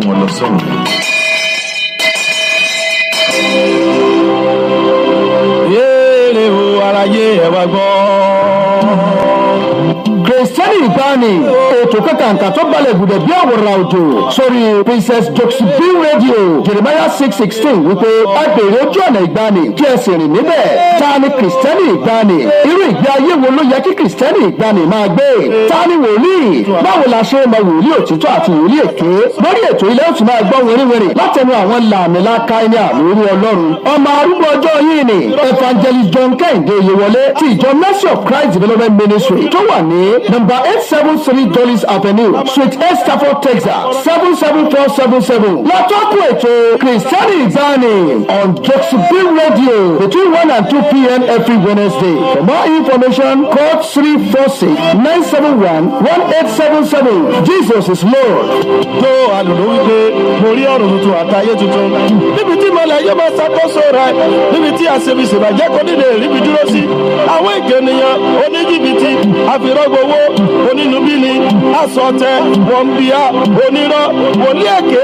wọn lọ sọ́run. Yéèrè o aráyé ẹ wá gbọ́. Kìrìsìtẹ́nì ìgbàanì ètò kẹkàǹkà tó balẹ̀ gùdẹ̀ bí àwòrán òjò sórí Princess Joxby Radio Jeremiah 6:16 wípé ẹ bèrè ojú ọ̀nà ìgbàanì kí ẹ sì rìn níbẹ̀. Ta ni kìrìsìtẹ́nì ìgbàanì? Irú ìgbé ayé wo ló yẹ kí kìrìsìtẹ́nì ìgbàanì máa gbé? Ta ni wòlíì? Báwo la ṣe mọ wòlíì òtítọ́ àti wòlíì èké? Lórí ètò ilé òtún máa gbọ́ wẹ́rẹ́wẹ́rẹ́ látẹnu àwọn làmìlaka ẹni àlórí Ọlọ́run. Ọmọ arúgbó ọjọ́ yìí ni Evangelist John Kẹ́hìndé Oyèwọlé ti ìjọ Mercy of Christ Development Ministry tó wà ní number 873 Dulles Avenue, Suite 8, Stafford, Texas 77477. Látọ́kùn ètò Kìrìsìtẹ́nì ìgbàanì on Joxby Radio between 1 and 2 p.m. every Wednesday. For more information, call 346-971-1877. Jesus is Lord. Tó àlùdó wípé mo rí ọ̀rọ̀ tuntun àtayé tuntun. Níbi tí ìmọ̀lẹ̀ ayé máa ṣàkóso rẹ̀, níbi tí àṣebìṣèbàjẹ́ kò nílé ríbi dúró sí. Àwọn ènìyàn oníjìbìtì, àfìrọ́gbowó, onínúbíni, asọ̀tẹ̀, wọ̀nbíà, onírọ́, wòlíì èké,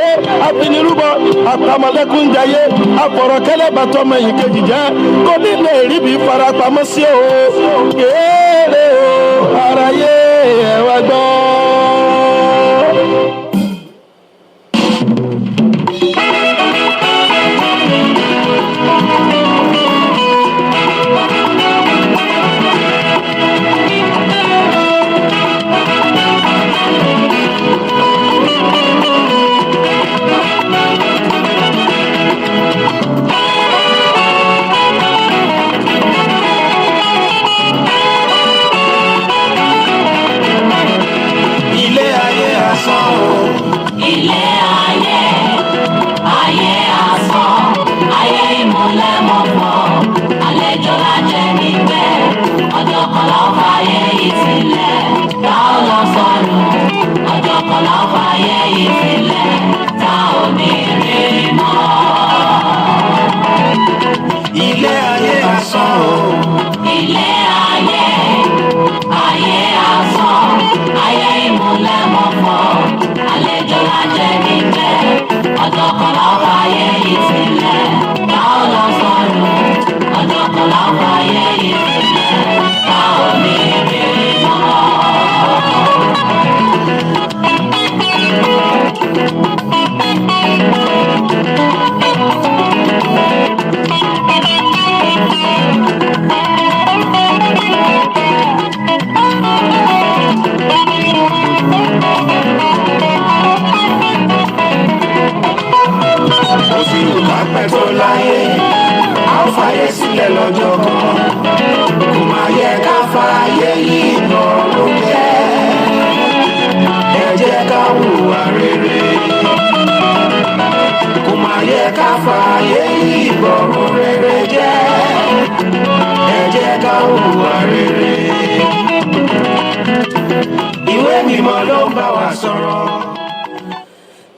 afinirúbọ, àpamọ́lẹ́kúnjayé, àfọ̀rọ̀kẹ́lẹ́ bàtọ́mọ yìí kejì jẹ́. Kò nílé ríbi farapamọ́ sí o. Kéèrè o, aráyé ẹ wá gbọ́.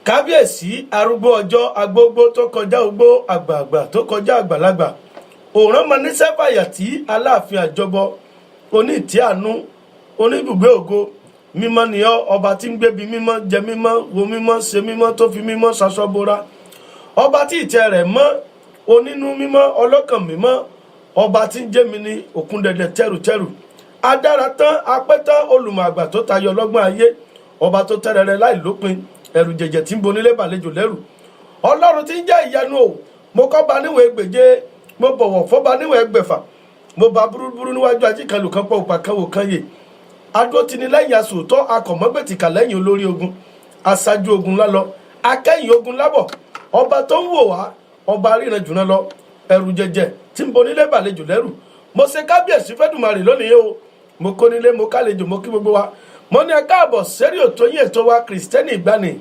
Kábíyèsí arúgbó ọjọ́ agbógbó tó kọjá ogbó àgbààgbà tó kọjá àgbàlagbà òòrùn mọ ní sẹ́fàyà tí aláàfin àjọbọ oní ìtí àánú oníbùgbé ògo mímọ́ ni ọ́ ọba tí ń gbébi mímọ́ jẹ mímọ́ wo mímọ́ ṣe mímọ́ tó fi mímọ́ ṣaṣọ bora ọba tí ìtẹ́ rẹ̀ mọ́ onínú mímọ́ ọlọ́kàn mímọ́ ọba tí ń jẹ́mi ní òkun dẹ̀dẹ̀ tẹ́rùtẹ́rù adára tán apẹ́tán olùmọ̀ àgbà tó tayọ lọ́gbọ́n ayé ọba tó tẹ́rẹ̀rẹ̀ láì lópin ẹ̀rù jẹ̀jẹ̀ tí ń bonílé bàlejò lẹ́rù ọlọ́run tí ń jẹ́ ìyanu o mo kọ́ ba níwèé gbèje mo bọ̀wọ̀ fọ́ba níwèé gbẹ̀fà mo bá burúburú níwájú ajíkanlù kan pọ̀ òpà kan wò kan yè adó ti ní lẹ́yìn asòótọ́ akọ̀mọ́gbètìkà lẹ́yìn olórí ogun aṣáájú ogun lálọ akẹ́yìn ogun lábọ̀ ọba tó ń wò wá ọba ríran jùlọ lọ ẹ̀rù jẹ̀jẹ̀ tí ń bonílé bàlejò lẹ́rù mo ṣe kábíyèsí fẹ́dùmarè lónìí o mo kó nílé mo kálejò mo kí gbogbo wa mo ní ẹ káàbọ̀ sẹ́rí òtó yín ètò wa Kìrìsìtẹ́nì ìgbàanì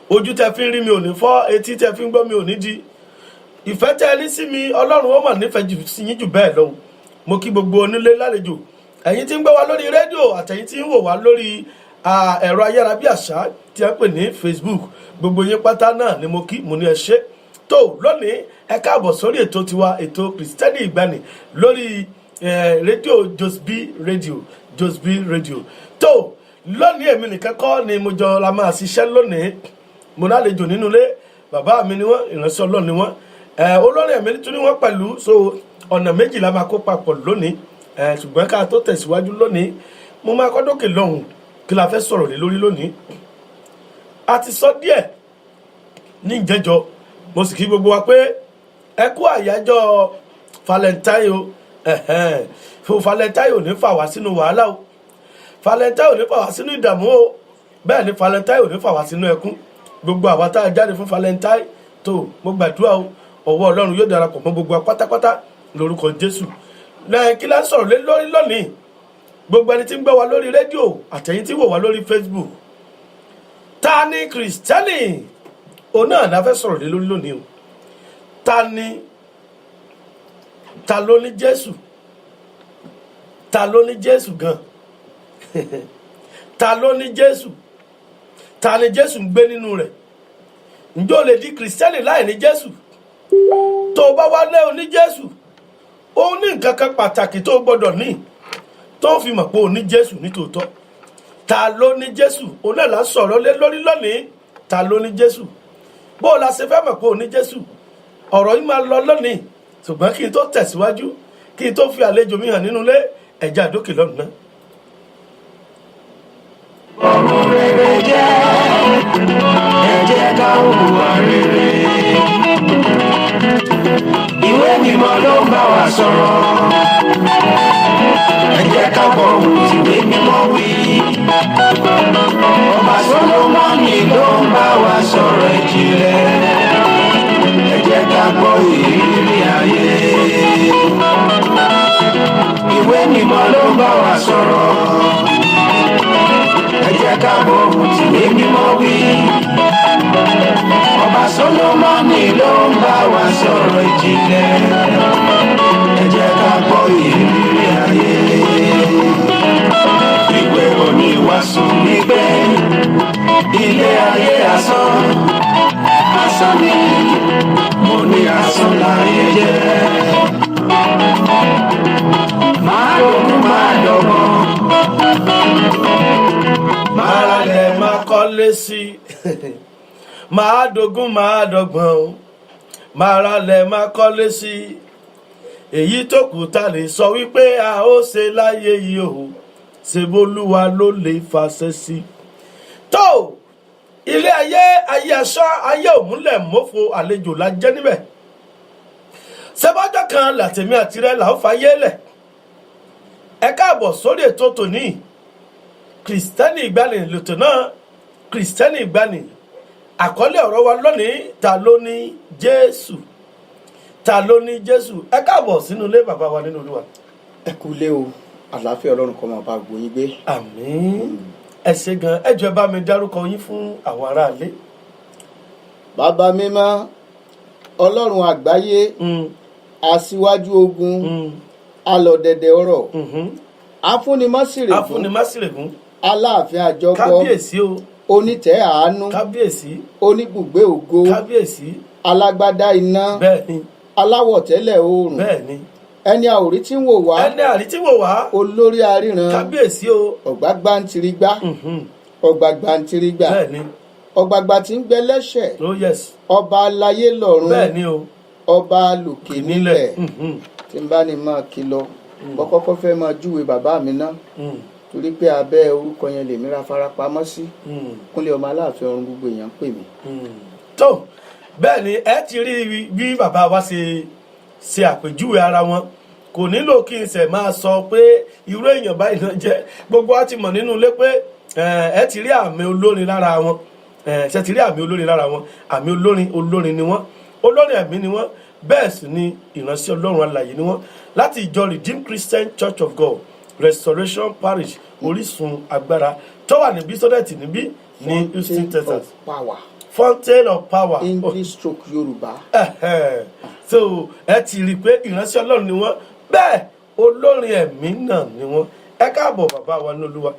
ojú tẹ fi ń rí mi ò ní fọ́ etí tẹ fi ń gbọ́ mi ò ní di ìfẹ́ tẹ́ ẹ ní sí mi ọlọ́run ó mà nífẹ̀ẹ́ jù sí yín jù bẹ́ẹ̀ lọ mo kí gbogbo onílé lálejò ẹ̀yin tí ń gbọ́ wa lórí rédíò àtẹ̀yin tí ń wò wá lórí ẹ̀rọ ayárabíàṣá tí a ń pè ní Facebook gbogbo yín pátá náà ni mo kí mo ní ẹ ṣé tó lónìí ẹ káàbọ̀ sórí ètò tiwa ètò Kìrìsìtẹ́nì ìgbàanì lórí rédíò Joxby Radio tó lónìí èmi nìkan kọ́ ni mo jọ la máa ṣiṣẹ́ lónìí mo lálejò nínú ilé bàbá mi ni wọ́n ìránṣẹ́ Ọlọ́run ni wọ́n olórin ẹ̀mí tún ni wọ́n pẹ̀lú so ọ̀nà méjì la máa kó papọ̀ lónìí ṣùgbọ́n ká tó tẹ̀síwájú lónìí mo máa kọ́ dókè lọ́hùn kí la fẹ́ sọ̀rọ̀ lé lórí lónìí a ti sọ díẹ̀ ní ìjẹ́jọ́ mo sì kí gbogbo wa pé ẹ kú àyájọ́ Valentine o Valentine ò ní fà wá sínú wàhálà o Valentine ò ní fà wá sínú ìdààmú o bẹ́ẹ̀ ni Valentine ò ní fà wá sínú ẹkún gbogbo àwa tá a jáde fún Valentine tó mo gbàdúrà o ọwọ́ Ọlọ́run yóò darapọ̀ mọ́ gbogbo wa pátápátá lórúkọ Jésù náà kí la ń sọ̀rọ̀ lé lórí lónìí gbogbo ẹni tí ń gbọ́ wa lórí rédíò àtẹ̀yìn tí wò wá lórí Facebook ta ni Kristẹni òun náà la fẹ́ sọ̀rọ̀ lé lórí lónìí o ta ló ní Jésù ta ló ní Jésù gan ta ló ní Jésù ta ni Jésù ń gbé nínú rẹ̀ ǹjẹ́ o lè di Kristẹni láì ní Jésù tó o bá wá lé o ní Jésù ó ní nǹkan kan pàtàkì tó o gbọ́dọ̀ ní tó fi mọ̀ pé o ní Jésù nítòótọ́ ta ló ní Jésù òun náà là ń sọ̀rọ̀ lé lórí lónìí ta ló ní Jésù bó o la ṣe fẹ́ mọ̀ pé o ní Jésù ọ̀rọ̀ yìí máa lọ lónìí ṣùgbọ́n kí n tó tẹ̀síwájú kí n tó fi àlejò mi hàn nínú ilé ẹ̀já àdókè lọ́nà náà. ọ̀rọ̀ rere jẹ́ ẹ jẹ́ ká hùwà rere ìwé mímọ́ ló ń bá wa sọ̀rọ̀ ẹ jẹ́ ká gbọ́ ohun tìwé mímọ́ wí ọba Sólómọ́nì ló ń bá wa sọ̀rọ̀ ìjìnlẹ̀ ẹ jẹ́ ká gbọ́ ìrírí ayé ìwé mímọ́ ló ń bá wa sọ̀rọ̀ ẹ jẹ́ ká gbọ́ ohun tìwé mímọ́ wí ọba Sólómọ́nì ló ń bá wa sọ̀rọ̀ ìjìnlẹ̀ ẹ jẹ́ ká gbọ́ ìrírí ayé ìwé oníwàásù wípé ilé ayé asán asán ni mo ní asán láyé jẹ́ máa dógún máa dọ́gbọ́n máa ralẹ̀ máa kọ́lé sí máa dógún máa dọ́gbọ́n máa ralẹ̀ máa kọ́lé sí èyí tó kù ta lè sọ wípé a ó ṣe láyé yìí o ṣe bólúwa ló lè fàṣẹ sí. tó ilé ayé ayé aṣọ ayé òmúlẹ̀ mọ́fo àlejò la jẹ́ níbẹ̀ ṣẹ́bọ́jọ́ kan làtẹ̀mí àtirẹ́ là ó fayé lẹ̀ ẹ káàbọ̀ sórí ètò tòní Kristẹni ìgbàanì lòtò náà Kristẹni ìgbàanì àkọlé ọ̀rọ̀ wa lónìí ta ló ní Jésù ta ló ní Jésù ẹ káàbọ̀ sínú ilé bàbá wa nínú Olúwa. ẹ kú lé o àlàáfíà Ọlọ́run kó máa bá gbóyin gbé. àmín ẹ ṣé gan ẹ jọ̀ọ́ bá mi dárúkọ yín fún àwọn aráalé. bàbá mímọ́ Ọlọ́run àgbáyé aṣíwájú ogun alọ̀dẹ̀dẹ̀ ọ̀rọ̀ afúnimásírègún aláàfin àjọbọ kábíyèsí o onítẹ̀ àánú kábíyèsí oníbùgbé ògo kábíyèsí alágbádá iná bẹ́ẹ̀ni aláwọ̀ tẹ́lẹ̀ oòrùn bẹ́ẹ̀ni ẹni àwòrí tí ń wò wá ẹni àrí tí wò wá olórí aríran kábíyèsí o ọ̀gbágbántirigbá ọ̀gbàgbàntirigbá bẹ́ẹ̀ni ọ̀gbàgbà tí ń gbẹ lẹ́sẹ̀ oh yes ọba aláyé lọ́run bẹ́ẹ̀ni o ọba lòkè nílẹ̀ tí ń bá ní máa kìlọ̀ kọ́kọ́ fẹ́ máa júwe bàbá mi ná torí pé abẹ́ orúkọ yẹn lèmi ra farapamọ́ sí Kúnlé ọmọ Aláàfin ọ̀run gbogbo èèyàn ń pè mí. tó bẹ́ẹ̀ ni ẹ ti rí bí bàbá wa ṣe àpèjúwe ara wọn kò nílò kí n ṣe máa sọ pé irú èèyàn báyìí náà jẹ́ gbogbo wa ti mọ̀ nínú ilé pé ẹ ti rí àmì olórin lára wọn ṣe ti rí àmì olórin lára wọn àmì olórin ni wọ́n olórin ẹ̀mí ni wọ́n bẹ́ẹ̀ sì ni ìránṣẹ́ Ọlọ́run alààyè ni wọ́n láti ìjọ Redeemed Christian Church of God Restoration Parish Orísun Agbára tó wà ní bísọ́dẹ̀tì níbí ní Houston Texas. Fountain of Power English stroke Yorùbá. so ẹ ti rí i pé ìránṣẹ́ Ọlọ́run ni wọ́n bẹ́ẹ̀ olórin ẹ̀mí náà ni wọ́n ẹ káàbọ̀ bàbá wa ní Olúwa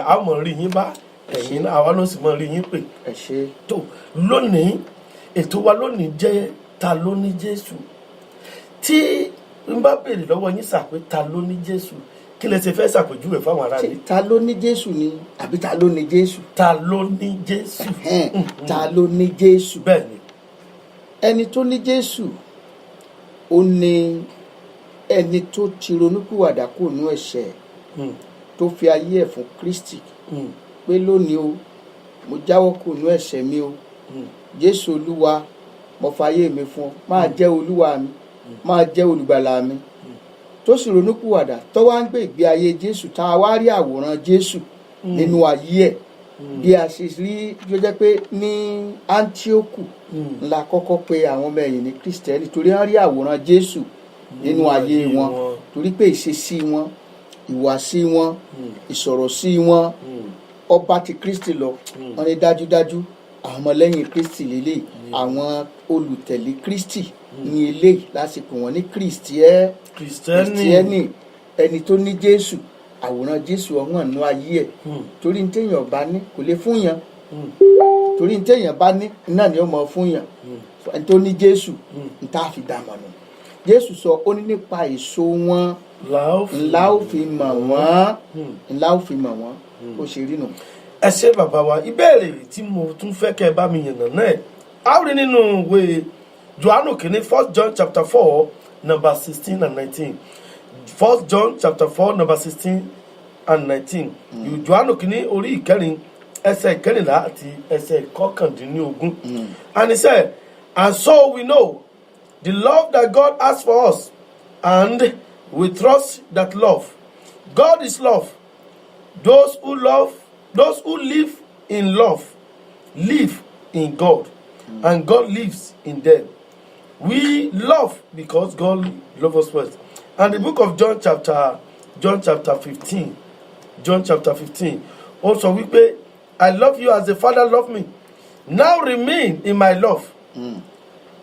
a mọ̀ rí yín bá ẹ̀yin náà àwa ló sì mọ̀ rí yín pè. ẹ ṣé. tó lónìí ètò wa lónìí jẹ́ ta ló ní Jésù tí n bá béèrè lọ́wọ́ yín sà pé ta ló ní Jésù kí lẹ ṣe fẹ́ ṣàpèjúwe fáwọn ará ṣé mi. ta ló ní Jésù ni àbí ta ló ní Jésù? ta ló ní Jésù. Ta ló ní Jésù? bẹ́ẹ̀ ni. ẹni tó ní Jésù ó ní ẹni tó ti ronúpìwàdà kúrò nínú ẹ̀ṣẹ̀ tó fi ayé ẹ̀ fún Kristi pé lónìí o mo jáwọ́ kúrò nínú ẹ̀ṣẹ̀ mi o Jésù Olúwa mo fayé mi fún ọ máa jẹ́ Olúwa mi máa jẹ́ olùgbàlà mi tó sì ronúpìwàdà tó wá ń gbé ìgbé ayé Jésù tá a wá rí àwòrán Jésù nínú ayé ẹ̀ bí a ṣe rí bí ó jẹ́ pé ní Áńtíókù ńlá kọ́kọ́ pé àwọn ọmọ ẹ̀yìn ní Kristẹni torí wọ́n rí àwòrán Jésù nínú ayé wọn torí pé ìṣesí wọn ìwàsí wọn ìsọ̀rọ̀ sí wọn ọba ti Kristi lọ wọ́n ní dájúdájú àwọn ọmọlẹ́yìn Kristi lélẹ̀ àwọn olùtẹ̀lé Kristi ní eléyìí lásìkò wọn ní Kristiẹ́nì ẹni tó ní Jésù àwòrán Jésù ọ̀hún nínú ayé ẹ̀ torí ní téèyàn bá ní kò lè fún yàn torí ní téèyàn bá ní náà ni ó mọ fún yàn ẹni tó ní Jésù ní tá a fi dá mọ̀ nù Jésù sọ ó ní nípa èso wọn ńlá ó fi mọ̀ wọ́n ó ṣe rí nù. ẹ ṣé bàbá wa ìbéèrè tí mo tún fẹ́ kẹ́ ẹ bá mi yànnà náà á rí nínú ìwé Jòhánù kìíní 1 John chapter 4 number 16 and 19 1 John chapter 4 number 16 and 19 Jòhánù kìíní orí ìkẹrin ẹsẹ̀ ìkẹrìnlá àti ẹsẹ̀ ìkọkàndínlógún and he said, and so we know the love that God has for us, and we trust that love. God is love. Those who live in love live in God, and God lives in them. We love because God loves us first. And the book of John chapter 15 also we pay, I love you as the Father loved me. Now remain in my love.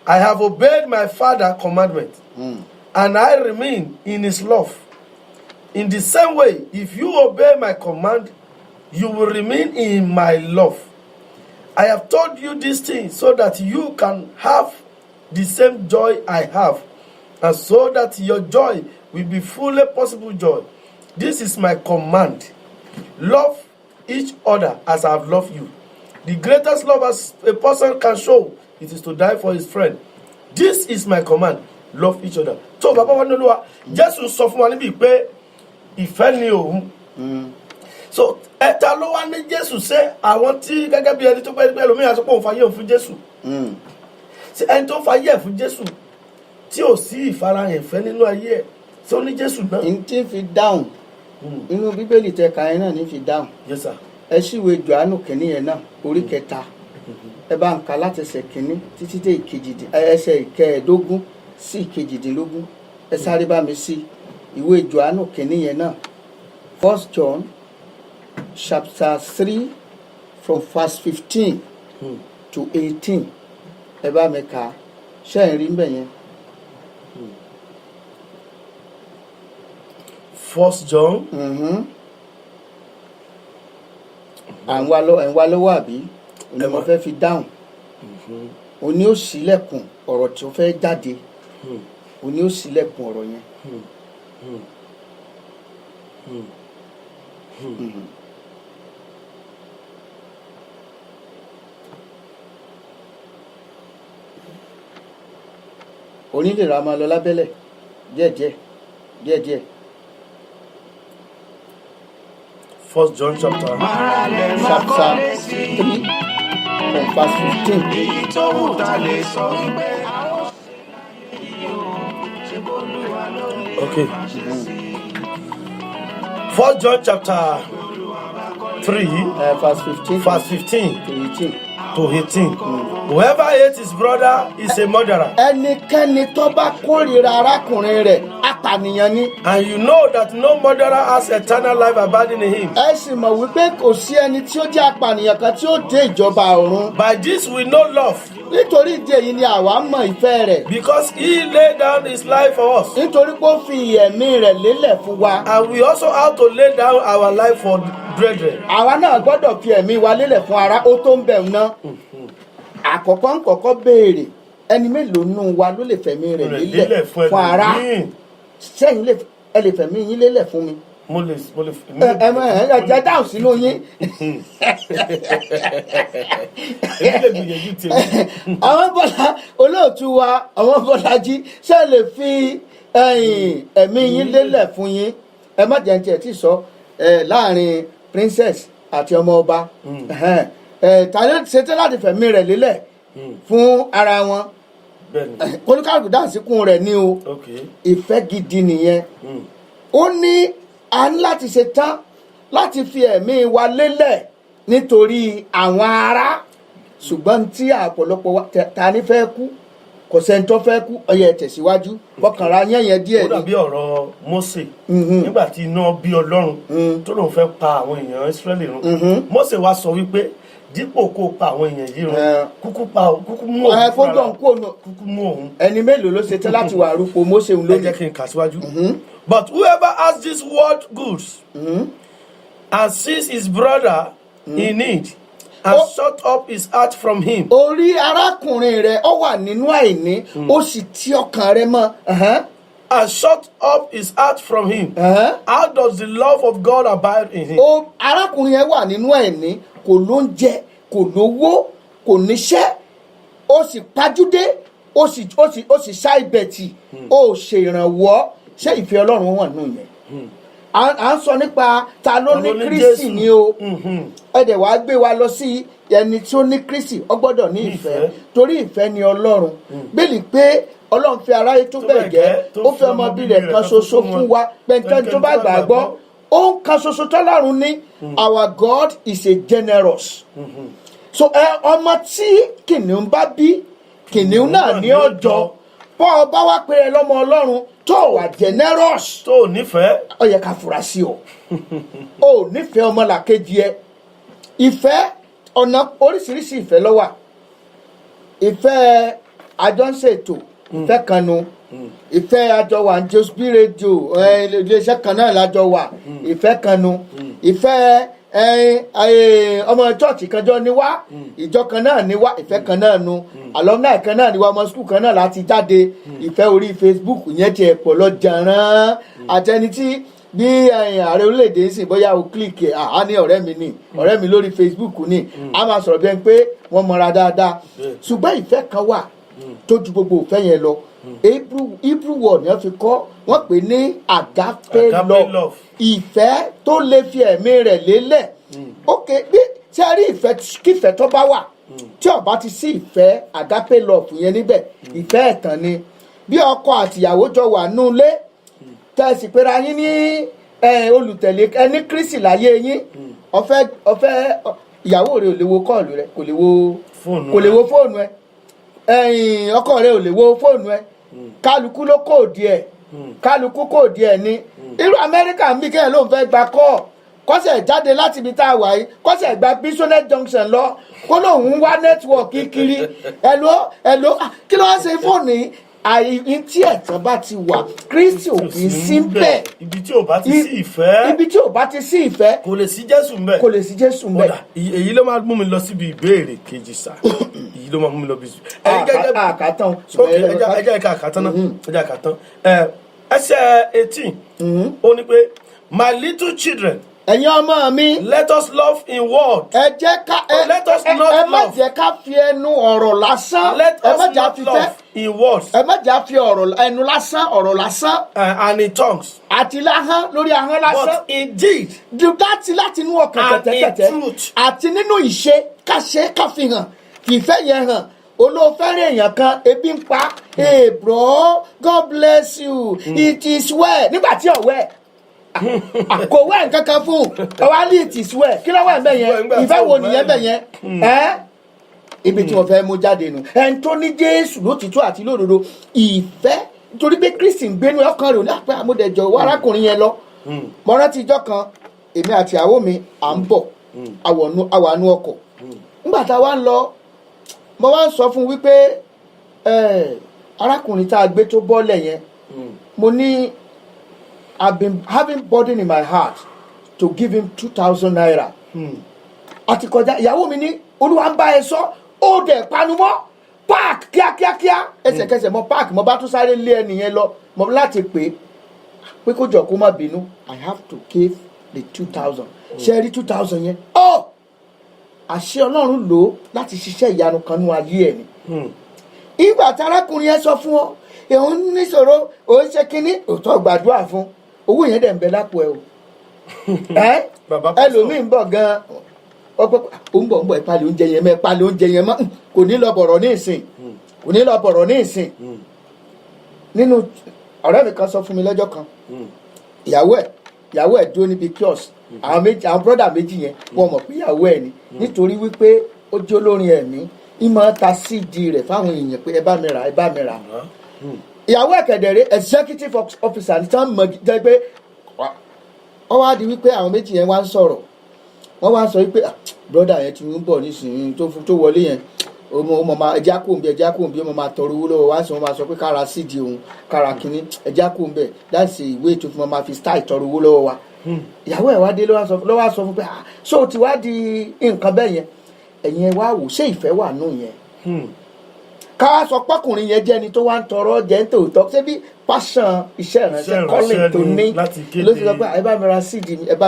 I have obeyed my Father's commandment, and I remain in his love. In the same way, if you obey my command, you will remain in my love. I have told you these things so that you can have the same joy I have, and so that your joy will be fully possible joy. This is my command. Love each other as I have loved you. The greatest love as a person can show, it is to die for his friend. This is my command. Love each other. So bàbá wa ní Olúwa, Jésù sọ fún wa níbi pé ìfẹ́ ni òun. So ẹ̀ta ló wá ní Jésù ṣe àwọn tí gẹ́gẹ́ bí ẹni tó pẹ́ pẹ́ lómi àsopọ̀ òun fàyè òun fún Jésù. Ṣé ẹni tó fàyè ẹ̀ fún Jésù tí ò sí ìfarahàn ìfẹ́ nínú ayé ẹ̀ ṣé ó ní Jésù náà? n tí fi dáhùn inú Bíbélì tẹ̀ka yẹn náà ní fi dáhùn. Yes sir. ẹ ṣíwèé Jòhánù kìíní yẹn náà orí 3 ẹ bá ń ka láti ẹsẹ̀ kìíní títí dé ẹsẹ̀ ìkẹẹ̀ẹ́dógún sí ìkejìdínlógún ẹ sáré bá mi sí ìwé Jòhánù kìíní yẹn náà 1 John chapter 3 from verse 15 to 18 ẹ bá mi kà á ṣé ẹ rí mbẹ̀ yẹn. 1 John. à ń wá lọ́wọ́ àbí òní mo fẹ́ fi dáhùn òní ó ṣílẹ̀kùn ọ̀rọ̀ tí ó fẹ́ jáde òní ó ṣílẹ̀kùn ọ̀rọ̀ yẹn. onílera máa lọ lábẹ́lẹ̀ díẹ̀díẹ̀. 1 John chapter 3 from verse 15. Okay. 1 John chapter 3 verse 15 to 18. Whoever hates his brother is a murderer. ẹnikẹ́ni tó bá kórìíra arákùnrin rẹ̀ apànìyàn ni. And you know that no murderer has eternal life abiding in him. ẹ sì mọ̀ wípé kò sí ẹni tí ó jẹ́ apànìyàn kan tí ó dé ìjọba ọ̀run. By this we know love. nítorí ìdí èyí ni àwa mọ̀ ìfẹ́ rẹ̀. Because he laid down his life for us. nítorí pé ó fi ẹ̀mí rẹ̀ lélẹ̀ fún wa. And we also have to lay down our life for brethren. àwa náà gbọ́dọ̀ fi ẹ̀mí wa lélẹ̀ fún ara ó tó ń bẹ̀rù náà. àkọ́kọ́ béèrè ẹni mélòó nù wa ló lè fẹ̀mí rẹ̀ lélẹ̀ fún ara. sẹ́yìn ẹ lè fẹ̀mí yín lélẹ̀ fún mi mo lè ẹ dáhùn sínú yín. èmi lè gbìyànjú tèmi. àwọn bọ́lá olóòtú wa àwọn Bọ́lájí ṣe lè fi ẹ̀mí yín lélẹ̀ fún yín ẹ má jẹ́ tiẹ̀ tí sọ láàrin princess àti ọmọ ọba tàbí ṣetán láti fẹ̀mí rẹ̀ lélẹ̀ fún ara wọn kóníkàlùkù dáǹsíkún rẹ̀ ní o ìfẹ́ gidi nìyẹn ó ní a ní láti ṣe tán láti fi ẹ̀mí wa lélẹ̀ nítorí àwọn ará ṣùgbọ́n tí àpọ̀lọpọ̀ wa ta ní fẹ́ kú kò sẹ́ni tó fẹ́ kú ọyẹ tẹ̀síwájú bọ́kànlá yẹn díẹ̀ ni. ó dàbí ọ̀rọ̀ Mósè nígbà tí iná bí Ọlọ́run tó lóun fẹ́ pa àwọn èèyàn Ísírẹ́lì run Mósè wá sọ wípé dípò kó pa àwọn èèyàn yìí run kúkú mú òun fúnra kúkú mú òun. ẹni mélòó ló ṣe tán láti wà rúpo Mósè òun lónìí. ẹ jẹ́ kí n kà síwájú. But whoever has this world goods and sees his brother in need and shut up his heart from him. orí arákùnrin rẹ̀ ó wà nínú àìní ó sì tì ọkàn rẹ̀ mọ́. And shut up his heart from him. How does the love of God abide in him? arákùnrin yẹn wà nínú àìní kò lóúnjẹ kò lówó kò níṣẹ́ ó sì pajúdé ó sì ṣàìbẹ̀tì ó ṣèrànwọ́ ṣé ìfẹ́ Ọlọ́run wà nù yẹn. à ń sọ nípa ta ló ní Kristi ni o ẹ̀dẹ̀ wàá gbé wa lọ sí ẹni tí ó ní Kristi ó gbọ́dọ̀ ní ìfẹ́ torí ìfẹ́ ni Ọlọ́run bílí pé Ọlọ́run fi aráyé tó bẹ́ẹ̀ gẹ́ ó fẹ́ ọmọ bí rẹ̀ kan ṣoṣo fún wa pẹ̀ntẹ́ni tó bá gbàgbọ́ ó ń kan ṣoṣo tọ́lọ́run ní our God is a generous so ọmọ tí kìnìún bá bí kìnìún náà ní ọjọ́ bọ́ ọ bá wá pé ẹ lọ́mọ Ọlọ́run tó wà generous tó nífẹ̀ẹ́ ó yẹ ká fura sí ọ ó nífẹ̀ẹ́ ọmọlàkejì ẹ ìfẹ́ ọ̀nà oríṣiríṣi ìfẹ́ ló wà ìfẹ́ àjọṣètò ìfẹ́ kanu ìfẹ́ àjọ wà ní Josby rédíò iléeṣẹ́ kan náà lájọ wà ìfẹ́ kanu ìfẹ́ ọmọ chọ́ọ̀chì kan jọ ní wá ìjọ kan náà ní wá ìfẹ́ kan náà nu alumni kan náà ní wá ọmọ skul kan náà láti jáde ìfẹ́ orí Facebook yẹn tiẹ̀ pọ̀ lọ jàrán àtẹni tí bí ààrẹ orílẹ̀-èdè ń sìn bóyá o kílìkì á ní ọ̀rẹ́ mi lórí Facebook ni a máa sọ̀rọ̀ bí ẹni pé wọ́n mọra dáadáa ṣùgbọ́n ìfẹ́ kan wà tó ju gbogbo ìfẹ́ yẹn lọ Hebrew word ni wọ́n fi kọ́ wọ́n pè ní agape love ìfẹ́ tó lè fi ẹ̀mí rẹ̀ lélẹ̀ ok bí tí a rí ìfẹ́ kífẹ́ tó bá wà tí ó bá ti sí ìfẹ́ agape love yẹn níbẹ̀ ìfẹ́ ẹ̀tàn ni bí ọkọ àtìyàwó jọ wà nú ilé tẹ̀sí pera yín ní olùtẹ̀lé ẹni Kristi láyé yín ọ̀fẹ́ ìyàwó rẹ̀ ò lè wo kọ́ọ̀lù rẹ̀ kò lè wo fóònù ẹ̀ ọkọ rẹ̀ ò lè wo fóònù ẹ̀ kálukú ló kóòdì ẹ̀ kálukú kóòdì ẹ̀ ní irú Amẹ́ríkà ń bí kéèyàn ló ń fẹ́ gba kọ́sẹ̀ jáde láti ibi tá a wà yìí kọ́sẹ̀ gba Bisonet Junction lọ kó lóun ń wá nẹ́tíwọ̀kì kiri ẹ̀ló kí ló wá ṣe fóònù yìí àyè tí ẹ̀tàn bá ti wà Kristi ò kì í sí bẹ́ẹ̀ ibi tí ò bá ti sí ìfẹ́ ibi tí ò bá ti sí ìfẹ́ kò lè sí Jésù mbẹ̀ èyí ló máa mú mi lọ síbi ìbéèrè kejì sá èyí ló máa mú mi lọ bí àkàtàn ẹjẹ ká àkàtàn náà ẹjẹ àkàtàn ẹsẹ̀ 18 ó ní pé my little children ẹ̀yin ọmọ mi. let us love in word. ẹ jẹ́ ká let us not love. ẹ má jẹ́ ká fi ẹnu ọ̀rọ̀ lásán. let us not love in words. ẹ má jẹ́ fi ẹnu lásán ọ̀rọ̀ lásán. and in tongues. àti láhán lórí ahọ́n lásán. but indeed. láti inú ọkàn kẹ̀tẹ̀kẹ̀tẹ̀. and in truth. àti nínú ìṣe ká fi hàn fìfẹ́ yẹn hàn olóòfẹ́rẹ́ èèyàn kan ebi ń pa hey bro God bless you it is well nígbà tí ọ̀wẹ́ kò wẹ́ nǹkan kan fún ọwá ní it is well kí ló wà ńbẹ̀ yẹn ìfẹ́ wo nìyẹn bẹ̀ yẹn ibi tí wọ́n fẹ́ mú jáde nù ẹni tó ní Jésù lótìtọ́ àti lódodo ìfẹ́ nítorí pé Kristi ń gbénu ọkàn rẹ̀ ò ní àpẹ́ àmúdẹ̀jọ arákùnrin yẹn lọ mo rántí ijọ́ kan èmi àti àwọ̀ mi à ń bọ̀ àwọ̀nú ọkọ̀ nígbà tá a wá ń lọ mo wá ń sọ fún wípé arákùnrin tá a gbé tó bọ́lẹ̀ yẹn mo ní I've been having burden in my heart to give him 2,000 naira. àti kọjá ìyàwó mi ní Olúwa ń bá ẹ sọ ó dẹ̀ panumọ́ park kíákíákíá ẹsẹ̀kẹsẹ̀ mo park mo bá tún sáré lé ẹnìyẹn lọ mo láti pè pé kó jọ kó má bínú I have to give the 2,000 ṣe rí 2,000 yẹn àṣẹ Ọlọ́run lò ó láti ṣiṣẹ́ ìyanu kan nú ayé ẹ̀ ni. Ìgbà tí arákùnrin yẹn sọ fún ọ òun níṣòro òun ṣe kínní òótọ́ gbàdúrà fún owó yẹn dẹ̀ ń bẹ lápò ẹ o ẹlòmíì ń bọ̀ gan-an ọgbọ́n ó ń bọ̀ ìpalẹ̀ oúnjẹ yẹn mọ́ ìpalẹ̀ oúnjẹ yẹn mọ́ kò ní lọ bọ̀rọ̀ ní ìsìn nínú ọ̀rẹ́ mi kan sọ fún mi lọ́jọ́ kan ìyàwó ẹ̀ dúró níbi kiosk àwọn brọ́dà méjì yẹn wọ́n mọ̀ pé ìyàwó ẹ̀ ni nítorí wípé ó jẹ́ olórin ẹ̀mí ìmọ̀ ta CD rẹ̀ fáwọn èèyàn pé ẹ bá mi rà ìyàwó ẹ̀ kẹ̀dẹ̀rẹ́ executive officer ní tán mọ̀ jẹ́ pé wọ́n wá di wípé àwọn méjì yẹn wá ń sọ̀rọ̀ wọ́n wá sọ wípé brọ́dà yẹn ti ń bọ̀ nísìnyí tó wọlé yẹn ọmọ máa ẹja kóńbé ọmọ máa tọrọ owó lọ́wọ́ wá sí wọn máa sọ pé kára CD òun kára kínní ẹja kóńbé láti ìwé ètò fún wọn máa fi style tọrọ owó lọ́wọ́ wa ìyàwó ẹ̀ wá dé ló wá sọ fún pé so ti wá di nǹkan bẹ́ẹ̀ yẹn ẹ̀yin ẹ wá wò ṣé ìfẹ́ wà nù yẹn ká wá sọ pọ́kùnrin yẹn jẹ́ni tó wá ń tọrọ jẹ́ ń tòótọ́ ṣé bí passion iṣẹ́ ìránṣẹ́ calling tó ní ló ti sọ pé ẹ bá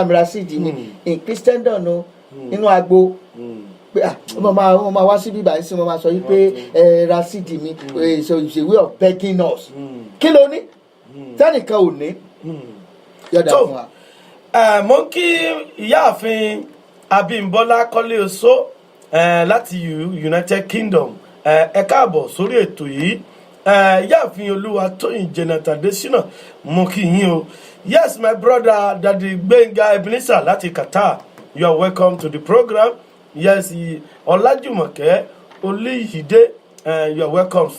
mi ra CD mi in Christendom no nínú agbo pé wọ́n máa wá síbí báyìí sí wọ́n máa sọ wípé ẹ ra CD mi it's a way of begging us kí ló ní tẹ́nìkan ò ní yọ̀dà fún wa. mo ń kí ìyáàfin Abímbọ́lá Kọ́lé Oṣó láti United Kingdom ẹ káàbọ̀ sórí ètò yìí ìyáàfin Olúwatóyìn Jonathan Adésínà mo kí yín o. Yes, my brother Daddy Gbenga Ebenezer láti Qatar, you are welcome to the program. Yes, Ọlájùmọ̀kẹ́ Olúyìdé, you are welcome.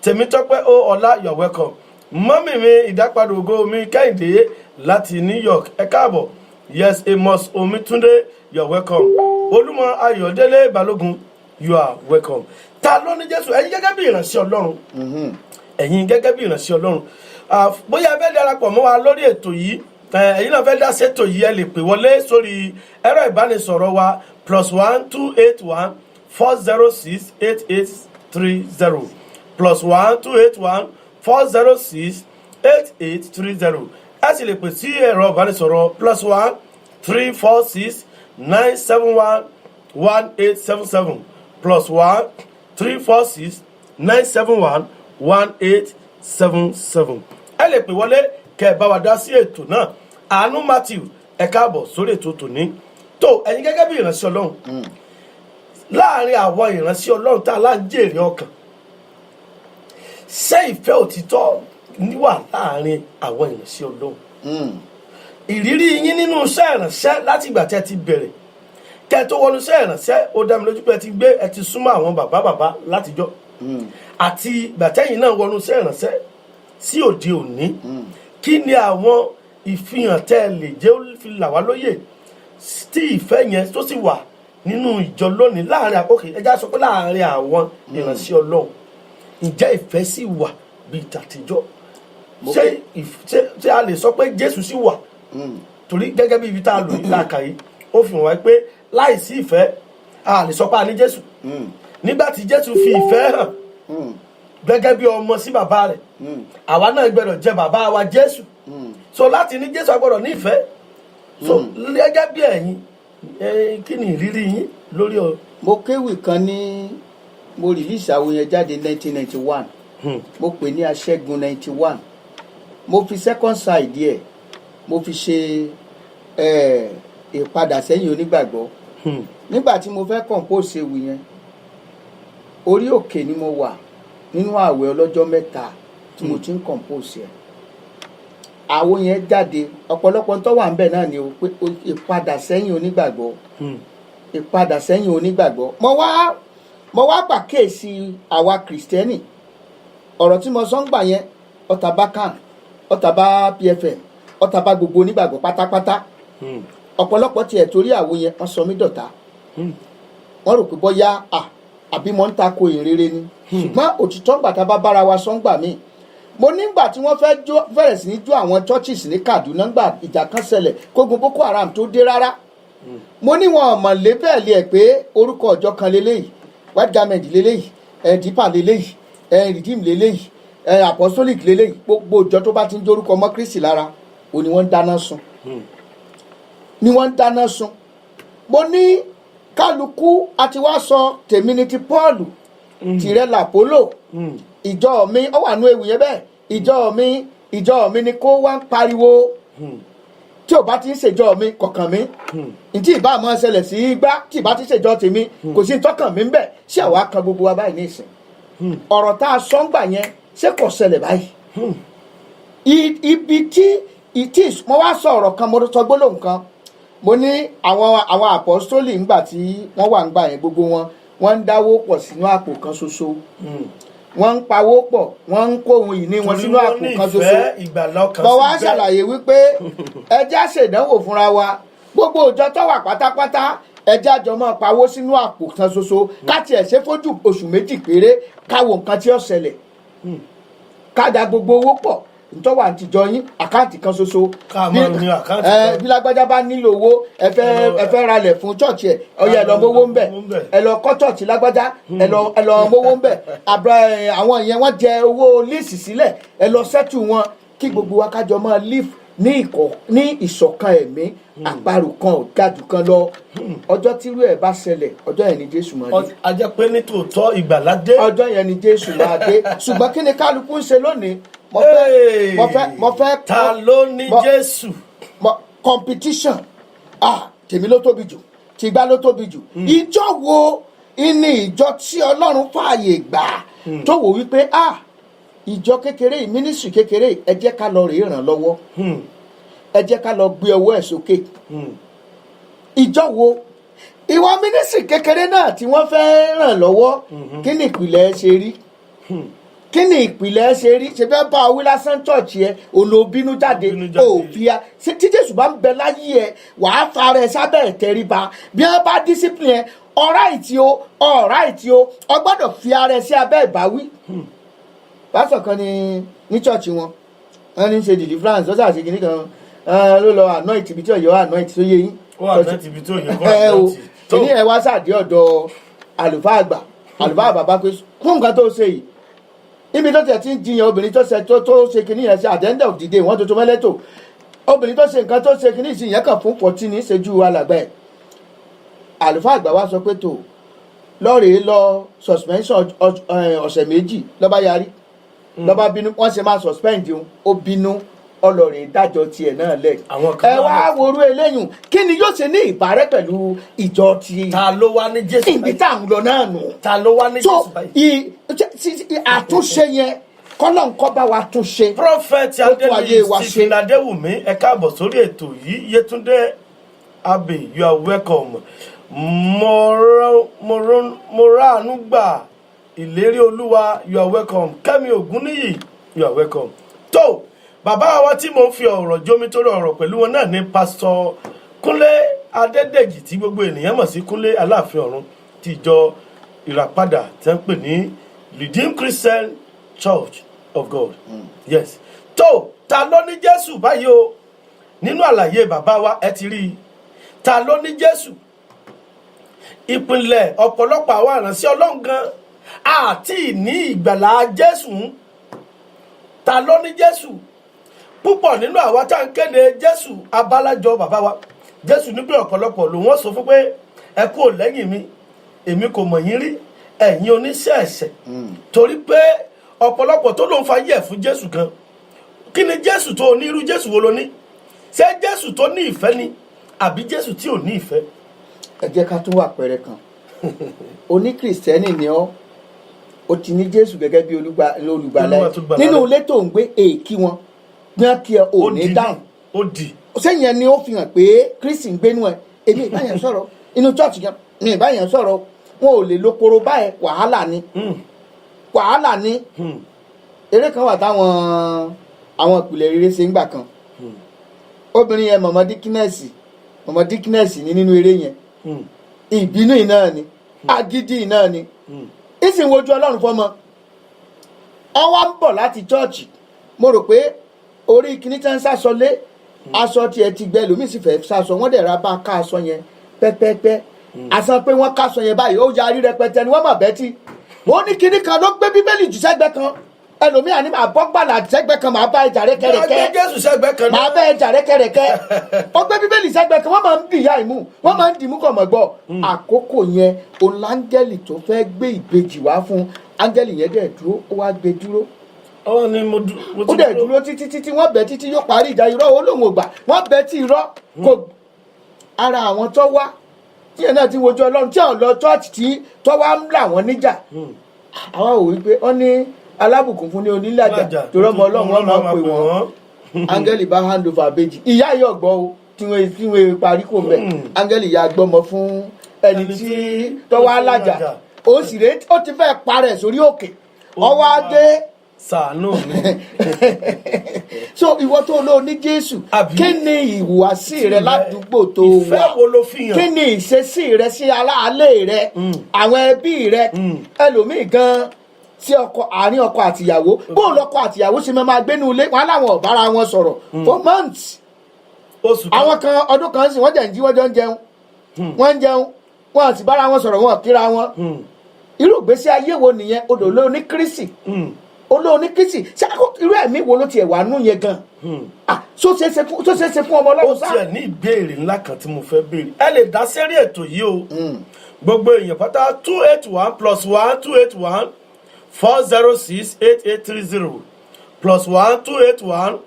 Tèmítọ́pẹ́ Ọlá, you are welcome. Mọ́mì mi ìdápadà ògo mi Kẹ́hìndé láti New York, ẹ káàbọ̀. Yes, Amos Omítúndé, you are welcome. Olúmọ Ayọ̀délé Balógun, you are welcome. Ta ló ní Jésù? Ẹ̀yin gẹ́gẹ́ bí ìránṣẹ́ Ọlọ́run. Ẹ̀yin gẹ́gẹ́ bí ìránṣẹ́ Ọlọ́run. Bóyá ẹ fẹ́ darapọ̀ mọ́ wa lórí ètò yìí, ẹ̀yin náà fẹ́ dá sétò yìí, ẹ lè pè wọlé sórí ẹ̀rọ ìbánisọ̀rọ̀ wa +1 281 406 8830 +1 281 406 8830. Ẹ sì lè pè sí ẹ̀rọ ìbánisọ̀rọ̀ +1 346 971 1877 +1 346 971 1877. Ẹ lè pè wọlé kẹ́ ẹ bá wa dá sí ètò náà. Àánú Matthew, ẹ káàbọ̀ sórí ètò tòní. Tó ẹ̀yin gẹ́gẹ́ bí ìránṣẹ́ Ọlọ́run, láàrin àwọn ìránṣẹ́ Ọlọ́run tá a lá ń jèrè ọkàn, ṣé ìfẹ́ òtítọ́ wà láàrin àwọn ìránṣẹ́ Ọlọ́run? Ìrírí yín nínú iṣẹ́ ìránṣẹ́ láti ìgbà tẹ́ ti bẹ̀rẹ̀ kẹ́ tó wọnú iṣẹ́ ìránṣẹ́, ó dá mi lójú pé ẹ ti súnmọ́ àwọn bàbá látijọ́, àti ìgbà tẹ́yìn náà wọnú iṣẹ́ ìránṣẹ́ sí òde òní, kí ni àwọn ìfihàn tẹ́ ẹ lè jẹ́ ó fi là wá lóye tí ìfẹ́ yẹn tó sì wà nínú ìjọ lónìí láàrin àkókò ẹja sọ pé láàrin àwọn ìránṣẹ́ Ọlọ́run, ǹjẹ́ ìfẹ́ sì wà bíi tàtijọ́? ṣé a lè sọ pé Jésù sì wà? Torí gẹ́gẹ́ bí ibi tá a lò yìí láàkà yìí, ó fi hàn wá pé láìsí ìfẹ́ a lè sọ pé a ní Jésù. Nígbà tí Jésù fi ìfẹ́ hàn gẹ́gẹ́ bí ọmọ sí bàbá rẹ̀, àwa náà gbọ́dọ̀ jẹ́ bàbá wa Jésù. So láti ní Jésù a gbọ́dọ̀ ní ìfẹ́. So gẹ́gẹ́ bí ẹ̀yin, kí ni ìrírí yín lórí ọ? Mo kéwì kan ní mo rìlíìsì àwọn yẹn jáde 1991, mo pè ní Aṣẹ́gun 91, mo fi second side ẹ̀ mo fi ṣe ìpadà sẹ́yìn onígbàgbọ́. Nígbà tí mo fẹ́ compose ewì yẹn, orí òkè ni mo wà nínú ààwẹ̀ ọlọ́jọ́ mẹ́ta tí mo ti ń compose ẹ̀. Àwọn yẹn jáde, ọ̀pọ̀lọpọ̀ tó wà ńbẹ̀ náà ni o pé ìpadà sẹ́yìn onígbàgbọ́, ìpadà sẹ́yìn onígbàgbọ́. Mo wá pàkíyèsí àwa Kìrìsìtẹ́nì, ọ̀rọ̀ tí mo sọ ń gbà yẹn ọ̀tá bá CAN, ọ̀tá bá PFM, ọ̀tá bá gbogbo onígbàgbọ́ pátápátá. Ọ̀pọ̀lọpọ̀ tiẹ̀ torí àwo yẹn wọ́n sọ mí dọ̀tá. Wọ́n rò pé bọ́yá àbí mo ń tako ìrere ni. Ṣùgbọ́n òtítọ́ gbà tá bá bára wa sọ ń gbà mí. Mo nígbà tí wọ́n bẹ̀rẹ̀ sí ní jó àwọn churches ní Kaduna gbà ìjà kan ṣẹlẹ̀ kógun Boko Haram tó dé rárá. Mo ní wọn mọ̀ lébẹ̀lì ẹ̀ pé orúkọ ọjọ́ kan leléyìí, White Garment leléyìí, Deeper leléyìí, Redeem leléyìí, Apostolic leléyìí, gbogbo ìjọ tó bá ti ń jórúkọ mọ́ Kristi lára ò ní wọ́n ń dáná sun ni wọ́n ń dáná sun. mo ní kálukú àti wá sọ tèmi ni ti Paul tìrẹ làpólò ìjọ mi ó wà nú ewu yẹn bẹ́ẹ̀ ìjọ mi ni kó wá ń pariwo tí ò bá ti ń ṣèjọ mi kọ̀ọ̀kan mi ntí ìbá máa ṣẹlẹ̀ sí gbá tí ìbá ti ṣèjọ tèmi kò sí tọkàn mi ń bẹ̀ ṣé àwa kan gbogbo wa báyìí ní ìsìn ọ̀rọ̀ tá a sọ ń gbà yẹn ṣé kò ṣẹlẹ̀ báyìí ibi tí mo wá sọ ọ̀rọ̀ kan mo sọ gbólóhùn kan mo ní àwọn àpọ́stólì ńgbà tí wọ́n wà ń gbà yẹn gbogbo wọ́n ń dáwó pọ̀ sínú àpò kan ṣoṣo wọ́n ń pawó pọ̀ wọ́n ń kó ohun ìní wọn sínú àpò kan ṣoṣo bọ̀ wá ṣàlàyé wípé ẹjẹ́ ṣèdánwò fúnra wa gbogbo òjò tó wà pátápátá ẹjẹ́ àjọ máa pawó sínú àpò kan ṣoṣo káti ẹ̀ ṣe fójú oṣù méjì péré káwo nǹkan tí ó ṣẹlẹ̀ káda gbogbo owó pọ̀ ntọ́wà àtijọ́ yín àkáǹtì kan ṣoṣo bí lágbájá bá nílò owó ẹ fẹ́ ralẹ̀ fún chọ́ọ̀chì ẹ̀ ọ̀yẹ́ ẹ lọ mówó ń bẹ̀ ẹ lọ kọ́ chọ́ọ̀chì lágbájá ẹ lọ mówó ń bẹ̀ àwọn ìyẹn wọ́n jẹ owó líìsì sílẹ̀ ẹ lọ sẹ́tù wọn kí gbogbo wa kájọ máa live ní ìṣọ̀kan ẹ̀mí àparò kan ọ̀gádù kan lọ ọjọ́ tírú ẹ̀ bá ṣẹlẹ̀ ọjọ́ yẹn ni Jésù máa dé. a jẹ́ pé ní tòótọ́ ìgbàlà dé. ọjọ́ yẹn ni Jésù máa dé ṣùgbọ́n kí ni kálukú ń ṣe lónìí mo fẹ́ ta ló ní Jésù. competition tèmi ló tóbi jù tìgbà ló tóbi jù ìjọ wo ní ìjọ tí Ọlọ́run fààyè gbà tó wò wípé ìjọ kékeré mínísírì kékeré ẹ jẹ́ ká lọ rèé ràn lọ́wọ́ ẹ jẹ́ ká lọ gbé ọwọ́ ẹ̀ sókè ìjọ wo ìwọ mínísírì kékeré náà tí wọ́n fẹ́ ràn lọ́wọ́ kí ni ìpìlẹ̀ ṣe rí kí ni ìpìlẹ̀ ṣe rí ṣe fẹ́ bá wí lásán chọ́ọ̀chì ẹ olóbínú jáde òfìà tí Jésù bá ń bẹ láyé ẹ wàá fara ẹ sábẹ́ ìtẹríba bí wọ́n bá discipline ẹ ọ̀ráìtì o ọ gbọ́dọ̀ fi ara ẹ sí abẹ́ ìbáwí. pásọ̀ kan ní chọ́ọ̀chì wọ́n ní ṣe deliverance lọ́sà ṣe kìnnìkan ló lọ anoint ibi tí ọ̀yọ́ anoint tó yé yín. ó anoint ibi tí ọ̀yọ́ kọ́ anoint. kìnìún ẹ wá sáàdì ọ̀dọ̀ àlùfáà àgbà àlùfáà bàbá pé fún nǹkan tó ṣe yìí níbi tó tẹ̀ tí ń jiyàn obìnrin tó ṣe kìnìún yẹn ṣe at the end of the day wọ́n tuntun mẹ́lẹ́tò obìnrin tó ṣe nǹkan tó ṣe kìnìún ìsìn yẹn kàn fún 14 ní ìṣẹ́jú alàgbà ẹ̀ àlùfáà àgbà wá sọ pé tó lọ́ọ̀rẹ́ lọ suspension ọ̀sẹ̀ méjì lọ́ba yarí lọ́ba bínú wọ́n ṣe máa suspend òun ó bínú ọlọ́rin dájọ́ tiẹ̀ náà lẹ̀. ẹ wá worú eléyìí kí ni yóò ṣe ní ìbárẹ́ pẹ̀lú ìjọ ti. ta ló wá ní Jésù báyìí. ibi tá à ń lọ náà nù. ta ló wá ní Jésù báyìí. àtúnṣe yẹn kọ́lọ̀ nǹkan bá wa tún ṣe. prọfẹ̀tì adéníyì Stephen Adéwùmí ẹ káàbọ̀ sórí ètò yìí Yétúndé Abbey you are welcome. mo ráàánú gbà ìlérí Olúwa you are welcome. Kẹ́mi Ògúnníyì you are welcome. tó bàbá wa tí mo ń fi ọ̀rọ̀ jómi tó rọrọ̀ pẹ̀lú wọn náà ní pásítọ̀ Kúnlé Adédèjì tí gbogbo ènìyàn mọ̀ sí Kúnlé Aláàfin Ọ̀run ti ìjọ Ìràpadà tí wọ́n ń pè ní Redeemed Christian Church of God. Yes. tó ta ló ní Jésù báyìí o nínú àlàyé bàbá wa ẹ ti rí i ta ló ní Jésù ìpìlẹ̀ ọ̀pọ̀lọpọ̀ àwọn àránṣẹ́ Ọlọ́run gan àti ní ìgbàlà Jésù ta ló ní Jésù púpọ̀ nínú àwa tá ń kéde Jésù abálájọ bàbá wa Jésù ní pé ọ̀pọ̀lọpọ̀ ló wọ́n sọ fún pé ẹ kúrò lẹ́yìn mi èmi kò mọ̀ yín rí ẹ̀yin oníṣẹ́ ẹ̀ṣẹ̀ torí pé ọ̀pọ̀lọpọ̀ tó ló ń fa yẹ̀ fún Jésù gan kí ni Jésù tó ní irú Jésù wo ló ní ṣé Jésù tó ní ìfẹ́ ni àbí Jésù tí ò ní ìfẹ́. ẹ jẹ́ ká tún wà pẹ̀rẹ̀ kan oní kìrìsìtẹ́nì ni ọ́ o ti ní Jésù gẹ́gẹ́ bí olùgbàlà nínú ilé tó ń gbé èkí wọn gbọ́n kí ẹ ò ní dáhùn sẹ́yìn ẹni ó fi hàn pé Kristi ń gbénú ẹ èmi ìbáyẹn sọ̀rọ̀ inú chọ́ọ̀chì kan mi ìbáyẹn sọ̀rọ̀ wọn ò lè lo koro báyẹn wàhálà ni eré kan wà táwọn ìpìlẹ̀ rere ṣe ń gbà kan obìnrin yẹn mọ̀mọ́ díkínẹ́sì ní nínú eré yẹn ìbínú iná ni agídí iná ni ìsìn wojú Ọlọ́run fọmọ ọwọ́ ń bọ̀ láti chọ́ọ̀chì mo rò pé orí kìíní tí wọ́n ń sásọ lé aṣọ tiẹ̀ ti gbẹ lómi sì fẹ́ sásọ wọ́n dẹ̀ ra bá ká aṣọ yẹn pẹ́pẹ́pẹ́ àṣà pé wọ́n ká aṣọ yẹn báyìí ó yarí rẹpẹtẹ ni wọ́n mọ̀ bẹ́tì wọ́n ní kìíní kan ló gbé bíbélì jù sẹ́gbẹ́ kan ẹlòmíà ní màá bọ́ gbàlà sẹ́gbẹ́ kan màá bá ẹja rẹ́kẹ́rẹ́kẹ́ gbé Jésù sẹ́gbẹ́ kan màá bá ẹja rẹ́kẹ́rẹ́kẹ́ ọgbẹ́ bíbélì sẹ́gbẹ́ kan wọ́n máa ń bì ìyá ìmú wọ́n máa ń dìímú kọ̀ mọ́ gbọ́ àkókò yẹn òun láńgẹ́lì tó fẹ́ gbé ìbejì wá fún áńgẹ́lì yẹn dẹ̀ dúró ó wá gbé dúró ó ní mo ó dẹ̀ dúró títí wọ́n bẹ̀ títí yóò parí ìjà irọ́ olóhùn ògbà wọ́n bẹ̀ tí irọ́ kò ara àwọn tó wá tí ẹ̀ náà ti wojú ọlọ́run tí àwọn lọ chọ́ọ̀chì tí tó wá ń là wọ́n níjà àwọn ò wí pé wọ́n ní alábùkún fún ní onílàjà tó rọ́mọ ọlọ́run wọn máa ń pè wọ́n áńgẹ́lì bá hand over abéjì ìyá yìí ọ̀gbọ́ o tí wọ́n parí kò mẹ́ áńgẹ́lì ya gbọ́mọ fún ẹni tí tó wá lájà ó sì rè ó ti fẹ́ parẹ́ sórí òkè ọwọ́ adé ṣàánú mi. So ìwọ tó lọ ní Jésù kí ni ìhùwàsí rẹ ládùúgbò tó wà ìfẹ́ wo ló fi hàn kí ni ìṣesí rẹ sí aráalé rẹ àwọn ẹbí rẹ ẹlòmíì gan sí ọkọ àárín ọkọ àtìyàwó bóun lọkọ àtìyàwó ṣe máa gbénú ilé wọn láwọn ò bára wọn sọ̀rọ̀ for months àwọn kan ọdún kan sì wọ́n jẹ́ ń jí wọ́n jọ ń jẹun wọ́n ń jẹun wọ́n àti bára wọn sọ̀rọ̀ wọn kíra wọn irú ìgbésí ayé wo nìyẹn odò ló ní kírísì olóòní kìsì irú ẹ̀mí wo ló tiẹ̀ wà nú yẹn gan tó ṣeé ṣe fún ọmọ ọlọ́run sá. ó tiẹ̀ ní ìbéèrè ńlá kan tí mo fẹ́ béèrè ẹ lè dá sẹ́rí ètò yìí o gbogbo èèyàn pátá 281+1 281 406 8830 +1 281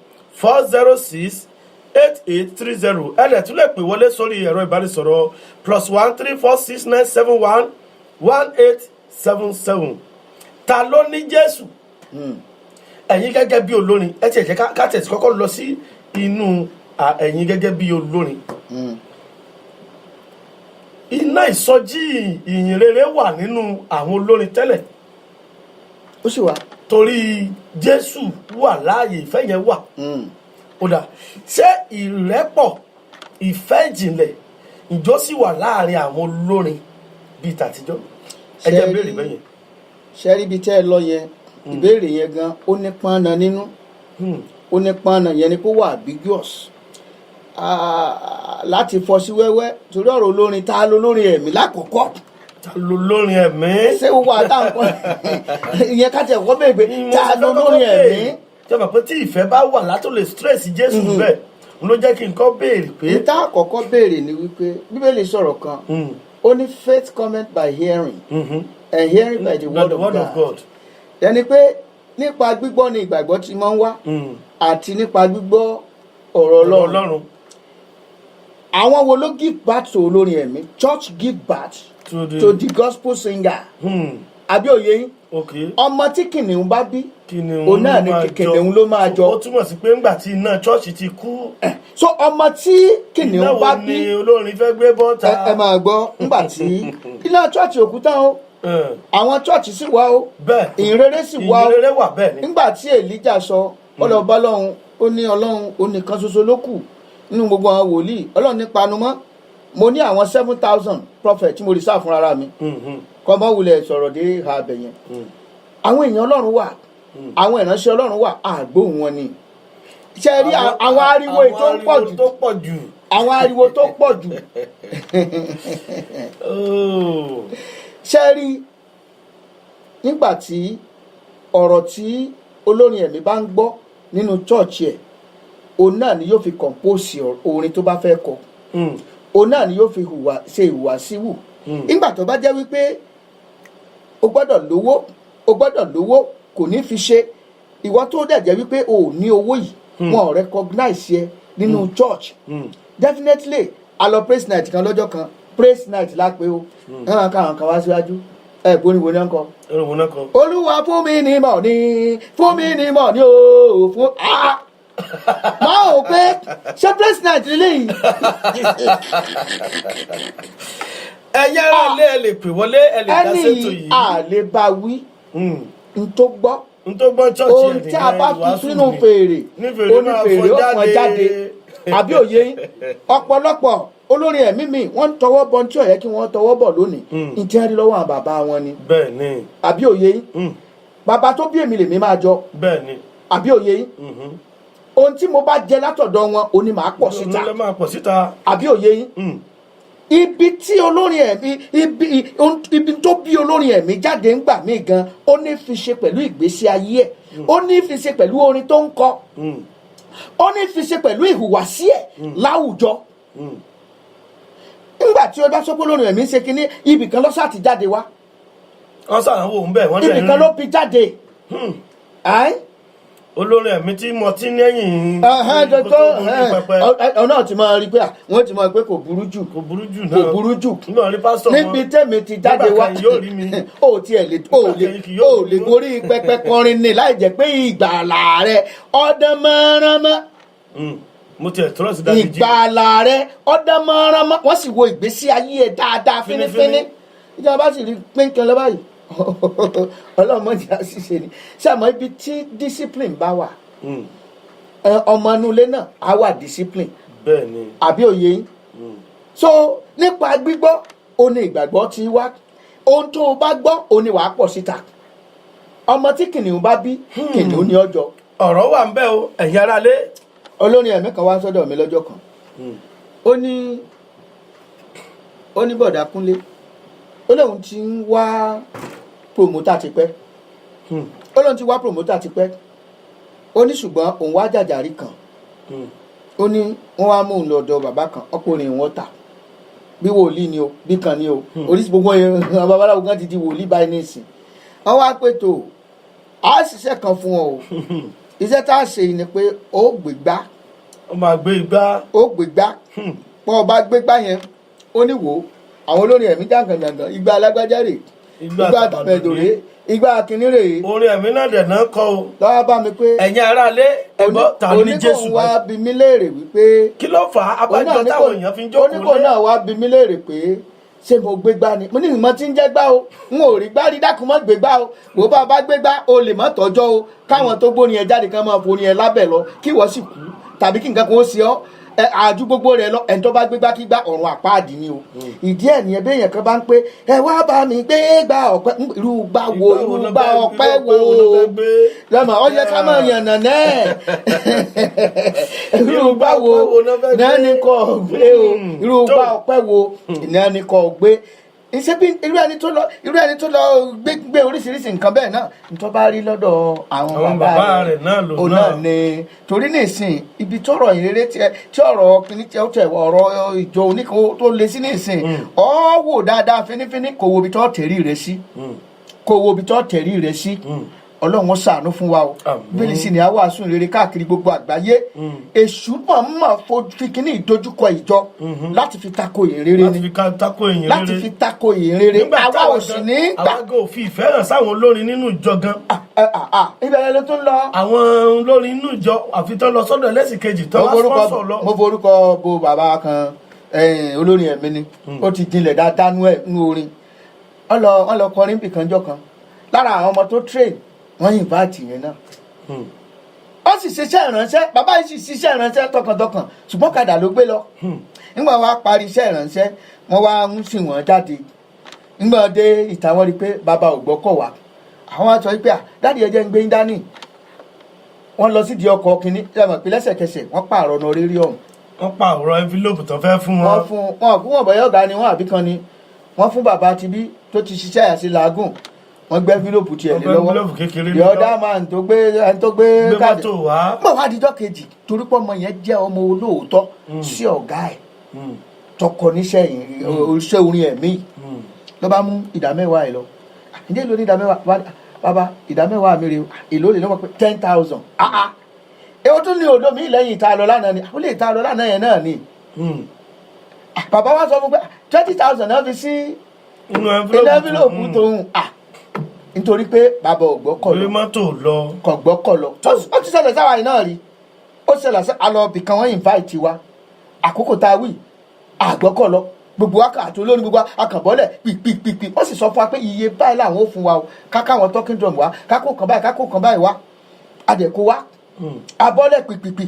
406 8830 ẹ lè tún lè pè wọlé sórí ẹ̀rọ ìbánisọ̀rọ̀ +1 346 971 1877 ta ló ní Jésù ẹ̀yin gẹ́gẹ́ bí olórin ẹ ti ẹ̀jẹ̀ ká tẹ̀sí kọ́kọ́ lọ sí inú ẹ̀yin gẹ́gẹ́ bí olórin iná ìsọjí ìyìn rere wà nínú àwọn olórin tẹ́lẹ̀ ó sì wà torí Jésù wà láàyè ìfẹ́ yẹn wà kódà ṣé ìrẹ́pọ̀ ìfẹ́ ìjìnlẹ̀ ìjọ sì wà láàrin àwọn olórin bíi tàtijọ́ ẹ jẹ́ béèrè bẹ́yẹn. ṣẹ́rí ibi tẹ́ ẹ lọ yẹn ìbéèrè yẹn gan ó ní pọ́nà nínú ó ní pọ́nà yẹn ni kó wà ambiguous láti fọ́ sí wẹ́wẹ́ torí ọ̀rọ̀ olórin ta ló lórin ẹ̀mí lákọ̀ọ́kọ́ ta ló lórin ẹ̀mí ṣé gbogbo àtàǹkọ́ ìyẹn ká tẹ̀ kọ́ bẹ́ẹ̀ pé ta ló lórin ẹ̀mí. jọba pé tí ìfẹ́ bá wà látò lè stress Jésù bẹ́ẹ̀ ló jẹ́ kí n kọ́ béèrè pé. níta àkọ́kọ́ béèrè ni wípé Bíbélì sọ̀rọ̀ kan ó ní faith cometh by hearing and hearing by the word of God. Yẹni pé nípa gbígbọ́ ni ìgbàgbọ́ ti máa ń wá àti nípa gbígbọ́ ọ̀rọ̀ Ọlọ́run. Àwọn wo ló give birth to olórin ẹ̀mí? Church give birth to the gospel singer. Àbí òye yín? Ọmọ tí kìnìún bá bí òun náà ni kìnìún ló máa jọ. Ó túmọ̀ sí pé ńgbà tí iná chọ́ọ̀chì ti kú. So ọmọ tí kìnìún bá bí iná wo ni olórin fẹ́ gbé bọ́ta. Ẹ máa gbọ́ ńgbà tí iná chọ́ọ̀chì òkúta o àwọn chọ́ọ̀chì sì wá o ìrere sì wá o nígbà tí Èlíjà sọ ọlọ́ọ̀bá Ọlọ́run ó ní Ọlọ́run ó nìkan ṣoṣo ló kù nínú gbogbo àwọn wòlíì Ọlọ́run ní panumọ́ mo ní àwọn 7,000 prophet tí mo rí sáà fún ara mi kọ́mọ wulẹ̀ sọ̀rọ̀ dé ìhà abẹ yẹn àwọn èèyàn Ọlọ́run wà àwọn ìránṣẹ́ Ọlọ́run wà àgbóhùn wọn ni ṣe rí àwọn ariwo tó pọ̀ jù àwọn ariwo tó pọ̀ jù ṣe rí nígbà tí ọ̀rọ̀ tí olórin ẹ̀mí bá ń gbọ́ nínú chọ́ọ̀chì ẹ̀ òun náà ni yóò fi compose orin tó bá fẹ́ kọ òun náà ni yóò fi ṣe ìhùwàsí wù nígbà tó bá jẹ́ wípé o gbọ́dọ̀ lówó kò ní fi ṣe ìwọ tó dẹ̀ jẹ́ wípé o ò ní owó yìí wọn ò recognize ẹ nínú church definitely a lọ praise night kan lọ́jọ́ kan praise night lápé o ẹ̀rọ káwọn kan wá síwájú ẹ̀gbọ́n ni wo ni wọ́n kọ. Olúwa fún mi ní mọ̀ ní o fún máa ò pé ṣé praise night lélẹ́yìn. ẹ̀yà ara lé ẹ lè pè wọlé ẹ lè dá sétò yìí. ẹni àlè bá wí n tó gbọ́ ohun tí a bá fi sínú fèrè onífèrè ọ̀pọ̀ jáde àbí òye ọ̀pọ̀lọpọ̀ olórin ẹ̀mí mi wọ́n ń tọwọ́ bọ tí ó yẹ kí wọ́n tọwọ́ bọ̀ lónìí ìjẹ́ rí lọ́wọ́ àwọn bàbá wọn ni àbí òye bàbá tó bí èmi lèmi máa jọ àbí òye ohun tí mo bá jẹ látọ̀dọ̀ wọn òní máa pọ̀ síta àbí òye ibi tí olórin ẹ̀mí ibi tó bí olórin ẹ̀mí jáde ń gbà mí gan ó ní fi ṣe pẹ̀lú ìgbésí ayé ẹ̀ ó ní fi ṣe pẹ̀lú orin tó ń kọ ó ní fi ṣe pẹ̀lú ìhùwàsí ẹ̀ láwùjọ nígbà tí ó bá sọ pé olórin ẹ̀mí ń ṣe kínní ibì kan lọ́sà ti jáde wá wọ́n sàrànwó ń bẹ̀ wọ́n ibì kan ló fi jáde olórin ẹ̀mí tí mo ti lẹ́yìn ọ̀nà tí máa rí pé wọ́n ti máa pé kò burú jù kò burú jù náà kò burú jù nígbà rí pásítọ̀ níbi tẹ́mi ti jáde wá ó tiẹ̀ lè gorí pẹpẹ kọrin ni láì jẹ́ pé ìgbàlà rẹ ọdẹ mọ́ránmọ́ mo tiẹ̀ tọ́lọ̀ sí dájú jí ìgbàlà rẹ ọdẹ mọ́ránmọ́ wọ́n sì wo ìgbésí ayé ẹ̀ dáadáa fínífíní ìjọba bá sì rí pínkì lọ báyìí ọlọ́mọdé àṣìṣe ni sàmọ́ ibi tí discipline bá wà ọmọ inú ilé náà á wà discipline bẹ́ẹ̀ ni àbí òye yín so nípa gbígbọ́ ó ní ìgbàgbọ́ ti wá ohun tó o bá gbọ́ ó ní wàá pọ̀ síta ọmọ tí kìnìún bá bí kìnìún ní ọjọ́ ọ̀rọ̀ wà ń bẹ o ẹ̀yin ará lé olórin ẹ̀mí kan wá sọ́dọ̀ mi lọ́jọ́ kan ó ní bọ̀dá Kúnlé ó lóun ti ń wá promoter ti pẹ́ ó lóun ti wá promoter ti pẹ́ ó ní ṣùgbọ́n òun wá jàjàrí kan ó ní wọ́n wá mú un lọ́dọ̀ bàbá kan ọkùnrin wọn tà bí wòlíì ni o bí kan ni o oríṣi gbogbo àwọn babaláwo kan ti di wòlíì báyìí nísìn wọ́n wá pé tó a ṣiṣẹ́ kan fún ọ o iṣẹ́ tá a ṣe ni pé ó gbégbá ó máa gbé igbá ó gbégbá pọ́n ọba gbégbá yẹn ó ní wò ó àwọn olórin ẹ̀mí jàǹkànjàǹkàn igba alágbájá rè igba àtàmẹ̀dò rè igba akínní rè. orin ẹ̀mí náà dẹ̀ náà kọ́ o. lọ́wọ́ bá mi pé. ẹ̀yin ará lé ẹ̀gbọ́n ta ní Jésù oníkó wá bi mí léèrè wípé. kí ló fà á abájọ táwọn èèyàn fi ń jókòó lé. oníkó náà wá bi mí léèrè pé ṣé mo gbé gbá ni mo ní ìmọ̀ tí ń jẹ́ gbá o n ò rí gbá rí dákun mọ́ gbé gbá o bó bá bá gbé gbá o lè mọ́ tọ́jọ́ o káwọn tó gbóni ẹ jáde kan máa forí ẹ lábẹ́ lọ kí wọ́n sì kú tàbí kí nǹkan kan ó ṣe ọ́ àjú gbogbo rẹ lọ ẹni tó bá gbégbá kí gbá ọ̀run àpáàdì ni o ìdí ẹ̀ nìyẹn bí èèyàn kan bá ń pé ẹ wá bá mi gbé gbá ọ̀pẹ irú gbá wo irú gbá ọ̀pẹ wo lọ́mọ ọyẹ ká máa yànnà náà irú gbá wo náà ní kò gbé o irú gbá ọ̀pẹ wo náà ní kò gbé ìṣe bí irú ẹni tó lọ gbé oríṣiríṣi nǹkan bẹ́ẹ̀ náà nítorí bá rí lọ́dọ̀ àwọn bàbá rẹ̀ náà ni torí nísìn ibi tọ́rọ̀ ìrere tí ọ̀rọ̀ kìíní tí ó tẹ̀ ọ̀rọ̀ ìjọ oníkan tó lé sí nísìn ọ̀ wò dáadáa fínífíní kò wo ibi tó tẹ̀rí rẹ̀ sí ọlọ́run ṣàánú fún wa o bíbélì sì ni a wàásù rere káàkiri gbogbo àgbáyé èṣù mọ̀ fi kíní ìdojúkọ ìjọ láti fi tako ìrere ni láti fi tako ìrere àwa ò sì ní gbà. àwa gò fi ìfẹ́ hàn sáwọn olórin nínú ìjọ gan. ibẹ̀ ló tún lọ. àwọn olórin nínú ìjọ àfitán lọ sọ́dọ̀ ẹlẹ́sìn kejì tó wá sponsor lọ. mo forúkọ bo bàbá kan olórin ẹ̀mí ni ó ti jinlẹ̀ dáadáa nú orin wọ́n lọ kọrin bìkanjọ́ kan lára àwọn ọmọ tó train wọ́n yìn báàtì yẹn náà ó sì ṣiṣẹ́ ìránṣẹ́ bàbá yìí sì ṣiṣẹ́ ìránṣẹ́ tọkàntọkàn ṣùgbọ́n kàdà ló gbé lọ nígbà wàá parí iṣẹ́ ìránṣẹ́ wọ́n wá ń sìn wọ́n jáde nígbà dé ìta wọ́n rí pé bàbá ò gbọ́kọ̀ wá àwọn wá sọ pé dáàdi ẹjẹ́ ń gbé ń dání wọ́n lọ sídìí ọkọ̀ kínní ẹ̀mọ̀ pé lẹ́sẹ̀kẹsẹ̀ wọ́n pààrọ̀ ọ̀nà orí ọ̀hún. wọ́n pààrọ̀ envelope tó fẹ́ fún wọn. wọ́n fún wọn bọ̀yọ̀ ọ̀gá ni wọ́n àbí kan ni wọ́n fún bàbá tibí tó ti ṣiṣẹ́ àyàsí làágùn wọ́n gbé fílòpù tiẹ̀ lé lọ́wọ́ yọ̀ọ́dá máa ń tó gbé káàdì mọ̀ wá díjọ́ kejì torí pé ọmọ yẹn jẹ́ ọmọ olóòótọ́ sí ọ̀gá ẹ̀ tọkọ níṣẹ́ iṣẹ́ orin ẹ̀mí ló bá mú ìdámẹ́wàá ẹ̀ lọ ǹjẹ́ èlò ní ìdámẹ́wàá bàbá ìdámẹ́wàá mi rè èlò lè lọ́wọ́ pé 10,000 èwo tún ní odò mi lẹ́yìn ìta lọ lánàá ni àwọn lè ta lọ lánàá yẹn náà ni bàbá wa sọ fún pé 20,000 náà fi sí inú envelope tóun nítorí pé bàbá ògbọ́kọ̀ lọ mọ́tò lọ kọ̀gbọ́kọ̀ lọ ó ti ṣẹlẹ̀ sáwà yìí náà rí ó ṣẹlẹ̀ sí alọ́bì kan wọ́n invite wa àkókò tá a wí àgbọ́kọ̀ lọ gbogbo àkàtú lónìí gbogbo akànbọ́lẹ̀ pìpìpìpì wọ́n sì sọ fún wa pé iye báyìí làwọn ò fún wa o káká àwọn talking drum wa kákó kan báyìí wá adẹ̀kó wa abọ́lẹ̀ pìpìpì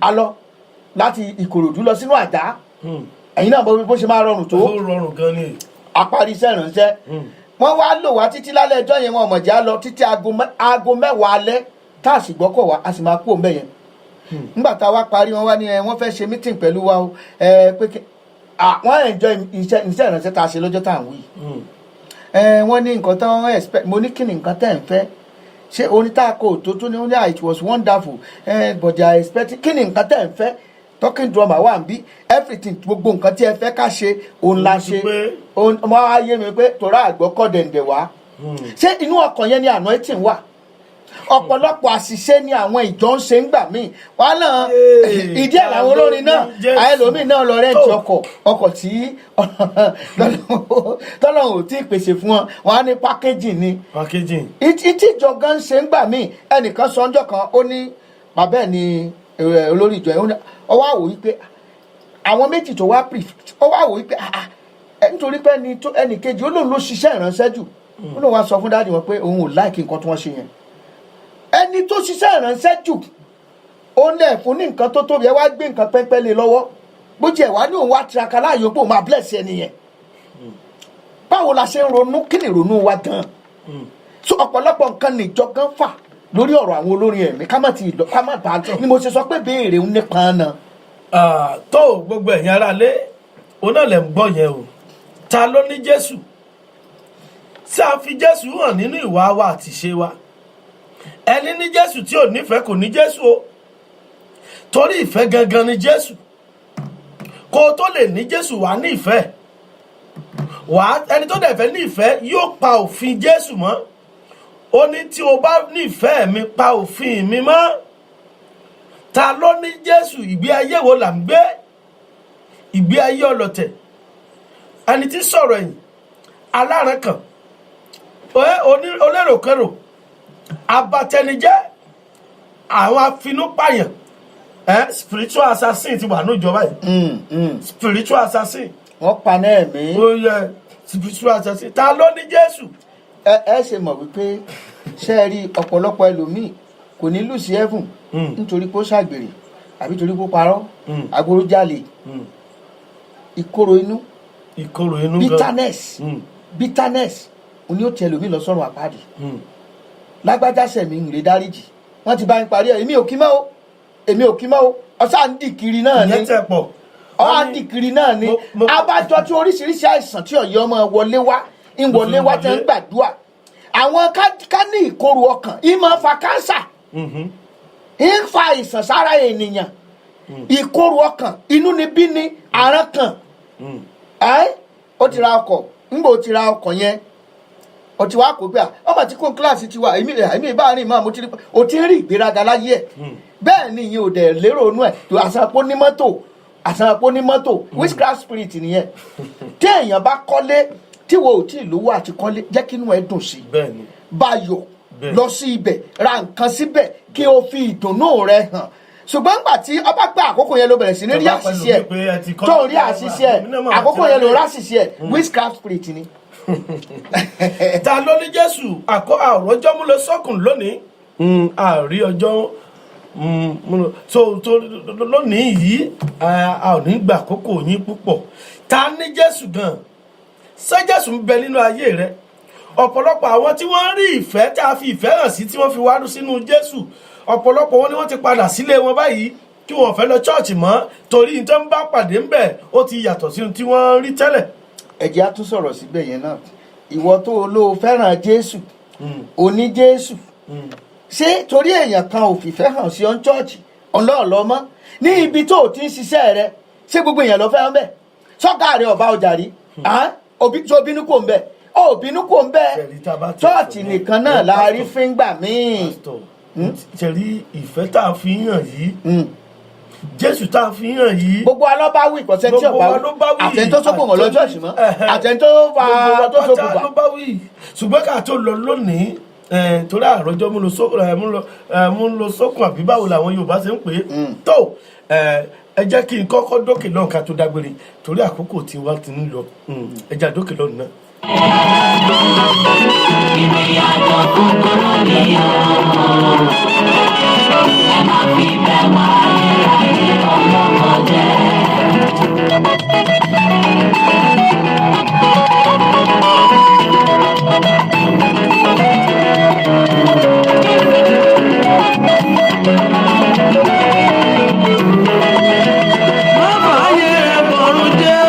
alọ láti Ìkòròdú lọ sínú Àdá ẹ̀yin náà bó ṣe máa rọrùn tó àparí iṣẹ́ ìrànṣẹ́ wọ́n wá lò wá títí lálẹ́ ẹjọ́ yẹn wọn ọ̀mọ̀já lọ títí aago 10 alẹ́ tá a sì gbọ́kọ̀ wá a sì máa kú òun bẹ́ẹ̀ yẹn nígbà tá a wá parí wọn wá ní wọ́n fẹ́ ṣe mítìn pẹ̀lú wa o pé wọ́n enjoy iṣẹ́ ìránṣẹ́ tá a ṣe lọ́jọ́ tá à ń wí. Wọ́n ní nǹkan tán expect, mo ní kí ni nǹkan tẹ́ ń fẹ́ ṣé onítàkó tó ní only it was wonderful but they are expecting kí ni nǹkan tẹ́ ń fẹ́ talking drummer wà ń bí everything gbogbo nǹkan tí ẹ fẹ́ ká ṣe òun la ṣe ọmọ ayé mi pé torá àgbọ́kọ̀ dẹ̀ǹdẹ̀ wá ṣé inú ọkàn yẹn ni anointing wà ọ̀pọ̀lọpọ̀ àṣìṣe ni àwọn ìjọ ń ṣe ń gbà míì wọn náà ìdí ẹ̀ làwọn olórin náà àìlómìn náà lọ rẹ́ǹtì ọkọ̀ tí tọ́lọ́run ò tí ì pèsè fún wọn wọn á ní packaging ni ìtí ìjọ gan ṣe ń gbà míì ẹnìkan sọ ọjọ́ kan ó ní bàbá ẹ̀ ni olórí ìjọ yẹn ó wá wò wípé àwọn méjì tó wá ó wá wò wípé nítorí pé ẹnì kejì ó lóun ló ṣiṣẹ́ ìránṣẹ́ jù ó lóun wá sọ fún dáàdì wọn pé òun ò láìkí nǹkan tí wọ́n ṣe yẹn ẹni tó ṣiṣẹ́ ìránṣẹ́ jù ó lẹ̀ fún ní nǹkan tó tóbi ẹ wá gbé nǹkan pẹ́pẹ́ lé lọ́wọ́ bó jẹ́ wá ní òun wá tiraka láàyò pé òun máa bless ẹni yẹn báwo la ṣe ń ronú kí ni ìrònú wa gan so ọ̀pọ̀lọpọ̀ nǹkan nìjọ gan fà lórí ọ̀rọ̀ àwọn olórin ẹ̀mí ká má bàa ni mo ṣe sọ pé béèrè ń nípa náà. tó gbogbo ẹ̀yin ará lé òun náà lẹ̀ ń gbọ́ yẹn o ta ló ní Jésù tí a fi Jésù hàn nínú ìwà wa àti ìṣe wa ẹni ní Jésù tí ò nífẹ̀ẹ́ kò ní Jésù o torí ìfẹ́ gangan ni Jésù kó o tó lè ní Jésù wà ní ìfẹ́ ẹni tó dẹ̀ fẹ́ ní ìfẹ́ yóò pa òfin Jésù mọ́ ó ní tí o bá nífẹ̀ẹ́ mi pa òfin mi mọ́ ta ló ní Jésù ìgbé ayé wo là ń gbé ìgbé ayé ọlọ̀tẹ̀ ẹni tí sọ̀rọ̀ ẹ̀yìn alárànkàn oléròkèrò abatẹnijẹ́ àwọn afinúpàyàn spiritual assassin ti wà ní ìjọba yìí spiritual assassin wọ́n paná ẹ̀mí ó yẹ spiritual assassin ta ló ní Jésù. ẹ ṣe mọ̀ wípé ṣe é rí ọ̀pọ̀lọpọ̀ ẹlòmíì kò ní lù sí heaven nítorí pé ó ṣàgbèrè àbí torí pé ó parọ́ agbóró jalè ìkorò inú bitterness òní ó tẹ ẹlòmíì lọ sọ́run àpáàdì lágbájá sẹ̀mí ń lè dáríjì wọ́n ti bá ń parí ẹ̀ èmi ò kí mọ́ o ọ̀sán ń dì kiri náà ni ọ̀hún dì kiri náà ni abájọ tí oríṣiríṣi àìsàn tí ọ̀yọ́ ọmọ wọlé wá tẹ́ ń gbàdúrà àwọn ká ní ìkorò ọkàn ìmọ̀ fa kánsà ń fa àìsàn sára ènìyàn ìkorò ọkàn inú ni bí ni àrán kan ó ti ra ọkọ̀ ńgbà ó ti ra ọkọ̀ yẹn ó ti wá kó pé ọmọ tí kò kíláàsì ti wà èmi ìbá rìn máa mo ti rí o ti ń rí ìgbéraga láyé ẹ̀ bẹ́ẹ̀ ni ìyẹn ò dẹ̀ lérò inú ẹ̀ tó àsàpọ̀ ní mọ́tò witchcraft spirit nìyẹn tí èèyàn bá kọ́lé tí wo ò tí ì lówó àti kọ́lé jẹ́ kí inú ẹ̀ dùn sí báyọ̀ lọ sí ibẹ̀ ra nǹkan síbẹ̀ kí o fi ìdùnnú rẹ hàn ṣùgbọ́n nígbà tí ọba pé àkókò yẹn ló bẹ̀rẹ̀ sí ní rí àṣìṣe ẹ̀ tó rí àṣìṣe ẹ̀ àkókò yẹn ló rí àṣìṣe ẹ̀ witchcraft spirit ni. ta ló ní Jésù àròjọ́ mú lọ sọ́kùn lónìí àrí ọjọ́ lónìí yìí a ò ní gbà àkókò yín púpọ̀ ta ní Jésù gan ṣé Jésù ń bẹ nínú ayé rẹ ọ̀pọ̀lọpọ̀ àwọn tí wọ́n rí ìfẹ́ tí a fi ìfẹ́ hàn sí tí wọ́n fi wá sínú Jésù ọ̀pọ̀lọpọ̀ wọn ni wọ́n ti padà sílé wọn báyìí tí wọ́n fẹ́ lọ ṣọ́ọ̀ṣì mọ́ torí tó ń bá pàdé ń bẹ̀ ó ti yàtọ̀ sí ohun tí wọ́n rí tẹ́lẹ̀. ẹ̀jẹ̀ á tún sọ̀rọ̀ síbẹ̀ yẹn náà ìwọ tó olóò fẹ́ràn Jésù oní Jésù ṣé torí èèyàn kan ò fìfẹ́ hàn sí ọ́n ṣọ́ọ̀ṣì ọlọ́ọ̀lọ́mọ́ ní ibi tó ti ń ṣiṣẹ́ rẹ ṣé gbogbo èèyàn lọ fẹ́ràn bẹ́ẹ̀ sọ́gà rẹ ọba ọjà rí tó bínú kò ń bẹ́ẹ̀ òbínú kò ń bẹ́ẹ̀ ṣọ́ọ̀ṣì nìkan náà la rí fíngbà míì. ṣẹ̀rí ìfẹ́ tá a fi hàn yìí Jésù tá a fi hàn yìí. gbogbo alọ́ba wí ìkọ̀sẹ́ tí ọ̀bá wí àtẹ̀ntó sókò mọ̀ lọ́jọ́ ìṣìmọ́ àtẹ̀ntó fa tó sókò gbà. ló bá wí ṣùgbọ́n ká tó lọ lónìí torí àròjọ mú lọ sókun àbí báwo làwọn Yorùbá ṣe ń pè é tó ẹ jẹ́ kí n kọ́kọ́ dókè lọ́hùn ká tó dágbére torí àkókò tí wọ́n ti ń lọ ẹ jẹ́ àdókè lọ́hùn náà. ìrìnàjò kúkúrú ni ẹ má fi bẹ́ẹ̀ wá ayérayé ọlọ́mọ jẹ́. Mama ayé ẹ̀bọ̀rún jẹ́.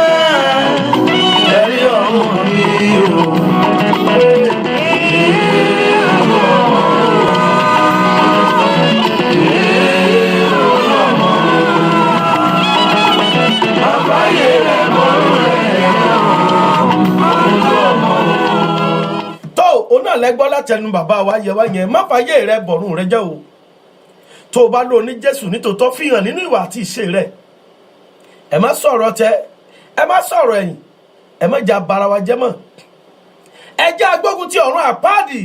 látẹnu bàbá wa yẹ wá yẹn má fàyè rẹ bọ̀rùn rẹ jẹ́ o tó o bá lò ní Jésù nítòótọ́ fi hàn nínú ìwà àti ìṣe rẹ ẹ má sọ̀rọ̀ tẹ ẹ má sọ̀rọ̀ ẹ̀yìn ẹ má jà bara wa jẹ́ mọ́ ẹ jẹ́ agbógun ti ọ̀run àpáàdì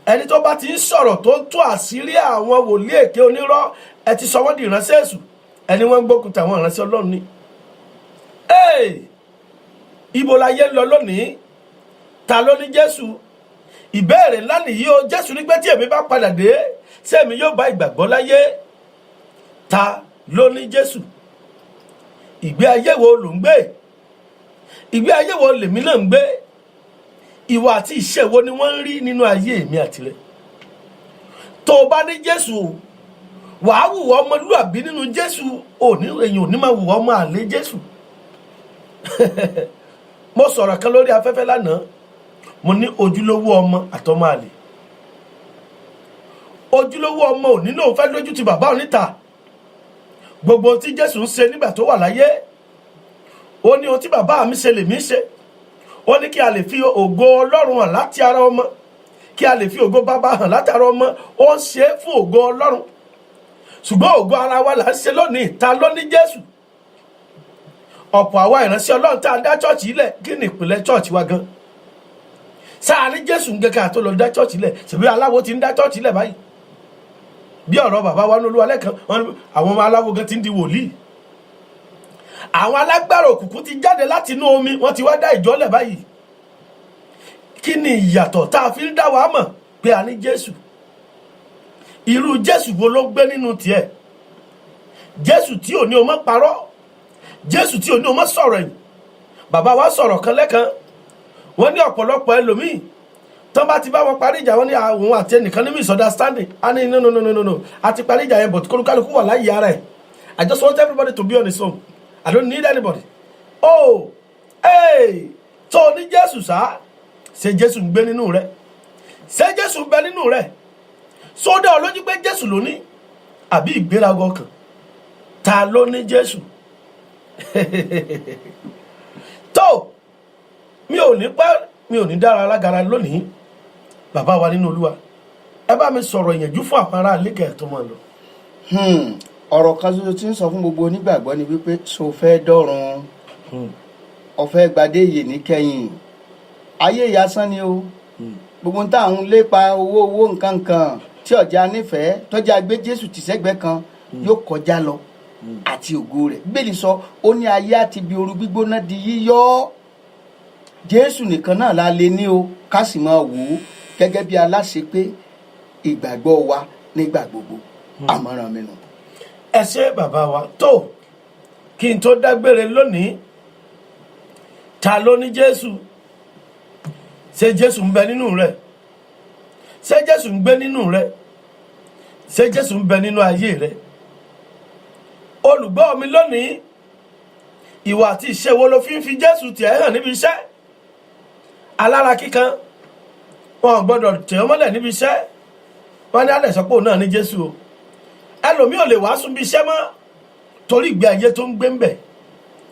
ẹni tó bá ti ń sọ̀rọ̀ tó ń tú àṣírí àwọn wòlíì èké onírọ́ ẹ ti sọ wọ́n di ìránṣẹ́ èṣù ẹni wọ́n ń gbógun tàwọn ìránṣẹ́ Ọlọ́run ni. Ibo la yé ń lọ lónìí ta ló ní Jésù ìbéèrè ńlá nìyí o. Jésù ní pé tí èmi bá padà dé ṣé èmi yóò bá ìgbàgbọ́ láyé. Ta ló ní Jésù? Ìgbé ayé wo lò ń gbé? Ìgbé ayé wo lèmi náà ń gbé? Ìwà àti ìṣe wo ni wọ́n ń rí nínú ayé mi àti rẹ? Tó o bá ní Jésù wàá wùwà ọmọlúàbí nínú Jésù èyàn ò ní máa wùwà ọmọ àlè Jésù. Mo sọ̀rọ̀ kan lórí afẹ́fẹ́ lánàá mo ní ojúlówó ọmọ àtọmọ àlè. Ojúlówó ọmọ ò nínú òun fẹ́ lójú ti bàbá oníta. Gbogbo tí Jésù ń ṣe nígbà tó wà láyé ó ní ohun tí bàbá mi ṣe lèmi ṣe. Ó ní kí a lè fi ògo Ọlọ́run hàn láti ara ọmọ, kí a lè fi ògo bàbá hàn láti ara ọmọ. Ó ń ṣe é fún ògo Ọlọ́run ṣùgbọ́n ògo ara wa là ń ṣe lónìí. Ta ló ní Jésù? Ọ̀pọ̀ àwa ìránṣẹ́ Ọlọ́run tá a dá chọ́ọ̀chì ilẹ̀ kí ni ìpìlẹ̀ chọ́ọ̀chì wa gan? Sáà ní Jésù ń gẹ́gẹ́ àtó lọ dá chọ́ọ̀chì ilẹ̀ ṣèbí aláwo ti ń dá chọ́ọ̀chì ilẹ̀ báyìí. Bí ọ̀rọ̀ bàbá wa ní Olúwa lẹ́kan àwọn ọmọ aláwo gan ti ń di wòlíì. Àwọn alágbára òkùnkùn ti jáde láti inú omi wọ́n ti wá dá ìjọ lẹ̀ báyìí. Kí ni ìyàtọ̀ tá a fi ń dá wa mọ̀ pé a ní Jésù? Irú Jésù wo ló gbé nínú tiẹ̀? Jésù tí ò ní o mọ́ parọ́, Jésù tí ò ní o mọ́ sọ̀rọ̀ ẹ̀yìn. Bàbá wa sọ̀rọ̀ kan lẹ́kan wọ́n ní ọ̀pọ̀lọpọ̀ ẹlòmíì tán bá ti bá wọn parí ìjà wọn ní àwọn àti ẹnìkan ní misunderstanding. A ní no a ti parí ìjà yẹn but kólúkálukú wà láyé ara ẹ̀. I just want everybody to be on his own. I don't need anybody. Oh tó o ní Jésù sá ṣé Jésù ń gbé nínú rẹ? Ṣé Jésù ń bẹ nínú rẹ? Sódà olójú pé Jésù ló ní àbí ìgbéraga ọkàn? Ta ló ní Jésù? Tó mi ò ní dára alágara lónìí. Bàbá wa nínú Olúwa ẹ bá mi sọ̀rọ̀ ìyànjú fún àpárá àlékè tó máa lọ. Ọ̀rọ̀ kan ṣoṣo tí ń sọ fún gbogbo onígbàgbọ́ ni wípé so fẹ́ dọ́run ọ̀fẹ́ gbadé yè níkẹyìn ayé ìyásán ni o. Gbogbo ń tà ń lépa owó nǹkan tí ọjà nífẹ̀ẹ́ tọ́jà gbé Jésù tì sẹ́gbẹ́ kan yóò kọjá lọ àti ògo rẹ̀. Bíbélì sọ ó ní ayé àti bí ooru gbígbóná di yíyọ́. Jésù nìkan náà la lè ní o ká sì máa wò ó gẹ́gẹ́ bí aláṣẹ pé ìgbàgbọ́ wa nígbà gbogbo. Àmọ̀ràn mi nù. Ẹ ṣé bàbá wa. Tó kí n tó dágbére lónìí ta ló ní Jésù? Ṣé Jésù ń bẹ nínú rẹ? Ṣé Jésù ń gbé nínú rẹ? Ṣé Jésù ń bẹ nínú ayé rẹ? Olùgbọ́ mi lónìí ìwà àti ìṣe wo ló fi ń fi Jésù tiẹ̀ hàn níbi iṣẹ́? Alára kíkan wọn ò gbọdọ̀ tẹ̀ ọ́ mọ́lẹ̀ níbi iṣẹ́. Wọ́n ní alẹ́ sọ pé òun náà ní Jésù o. Ẹlòmíì ò lè wàásù bí iṣẹ́ mọ́ torí ìgbé ayé tó ń gbé ń bẹ̀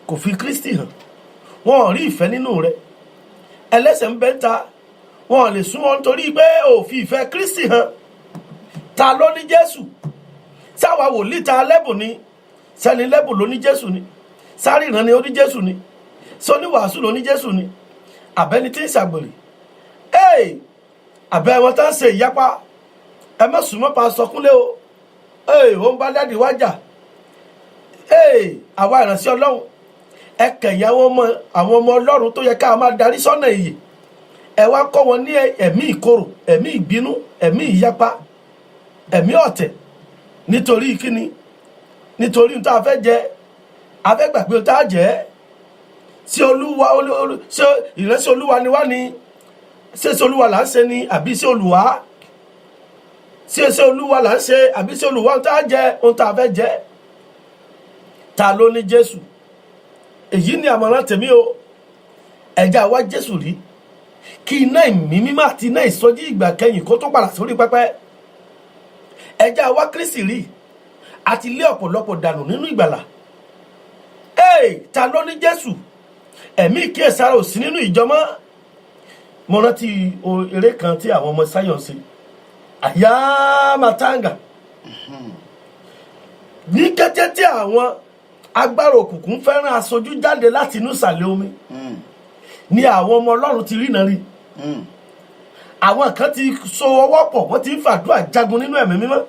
kò fi Kristi hàn. Wọn ò rí ìfẹ́ nínú rẹ̀. Ẹlẹ́ṣẹ̀ ń bẹ ń ta wọn ò lè súnmọ́ nítorí pé ò fi ìfẹ́ Kristi hàn. Ta ló ní Jésù? Sáwa wòlíì ta lẹ́bùn ni? Sẹ́ni lẹ́bùn ló ní Jésù ni? Sáré ìran ni ó ní Jésù ni? Sọ́ni wàásù ló ní Jésù ni? Àbẹ́ni tí ń ṣàgbèrè? Àbẹ́ wọn tá ń ṣe ìyapa? Ẹ má súnmọ́ Pásítọ̀ Kúnlé o. Ó ń bá dádì wájà. Àwa ìránṣẹ́ Ọlọ́run ẹ kẹ̀yìn àwọn ọmọ Ọlọ́run tó yẹ ká máa darí sọ́nà ìyè. Ẹ wá kọ́ wọn ní ẹ̀mí ìkorò, ẹ̀mí ìbínú, ẹ̀mí ìyapa, ẹ̀mí ọ̀tẹ̀. Nítorí kíni? Nítorí ohun tá a fẹ́ jẹ, a fẹ́ gbàgbé ohun tá a jẹ́. Sí Olúwa ṣé ìránṣẹ́ Olúwa ni wá ni? Ṣé Olúwa là ń ṣe ni àbí sí Olúwa? Ṣé Olúwa là ń ṣe àbí sí Olúwa ohun tá a jẹ, ohun tá a fẹ́ jẹ? Ta ló ní Jésù? Èyí ni àmọ̀ràn tèmi o. Ẹ̀já wá Jésù rí kí iná ìmí mímọ́ àti iná ìsọjí ìgbà kẹyìn kó tó padà sórí pẹpẹ. Ẹ̀já wá Kristi rí àti lé ọ̀pọ̀lọpọ̀ dànù nínú ìgbàlà. Ta ló ní Jésù? Ẹ̀mí ìkíyèsára ò sí nínú ìjọ mọ́. mo rántí eré kan tí àwọn ọmọ Zion ṣe àyà matanga ní kété tí àwọn agbára òkùnkùn fẹ́ràn aṣojú jáde láti inú ìsàlẹ̀ omi ni àwọn ọmọ Ọlọ́run ti rí náà rí àwọn kan ti so ọwọ́ pọ̀ wọ́n ti ń fàdúrà jagun nínú ẹ̀mí mímọ́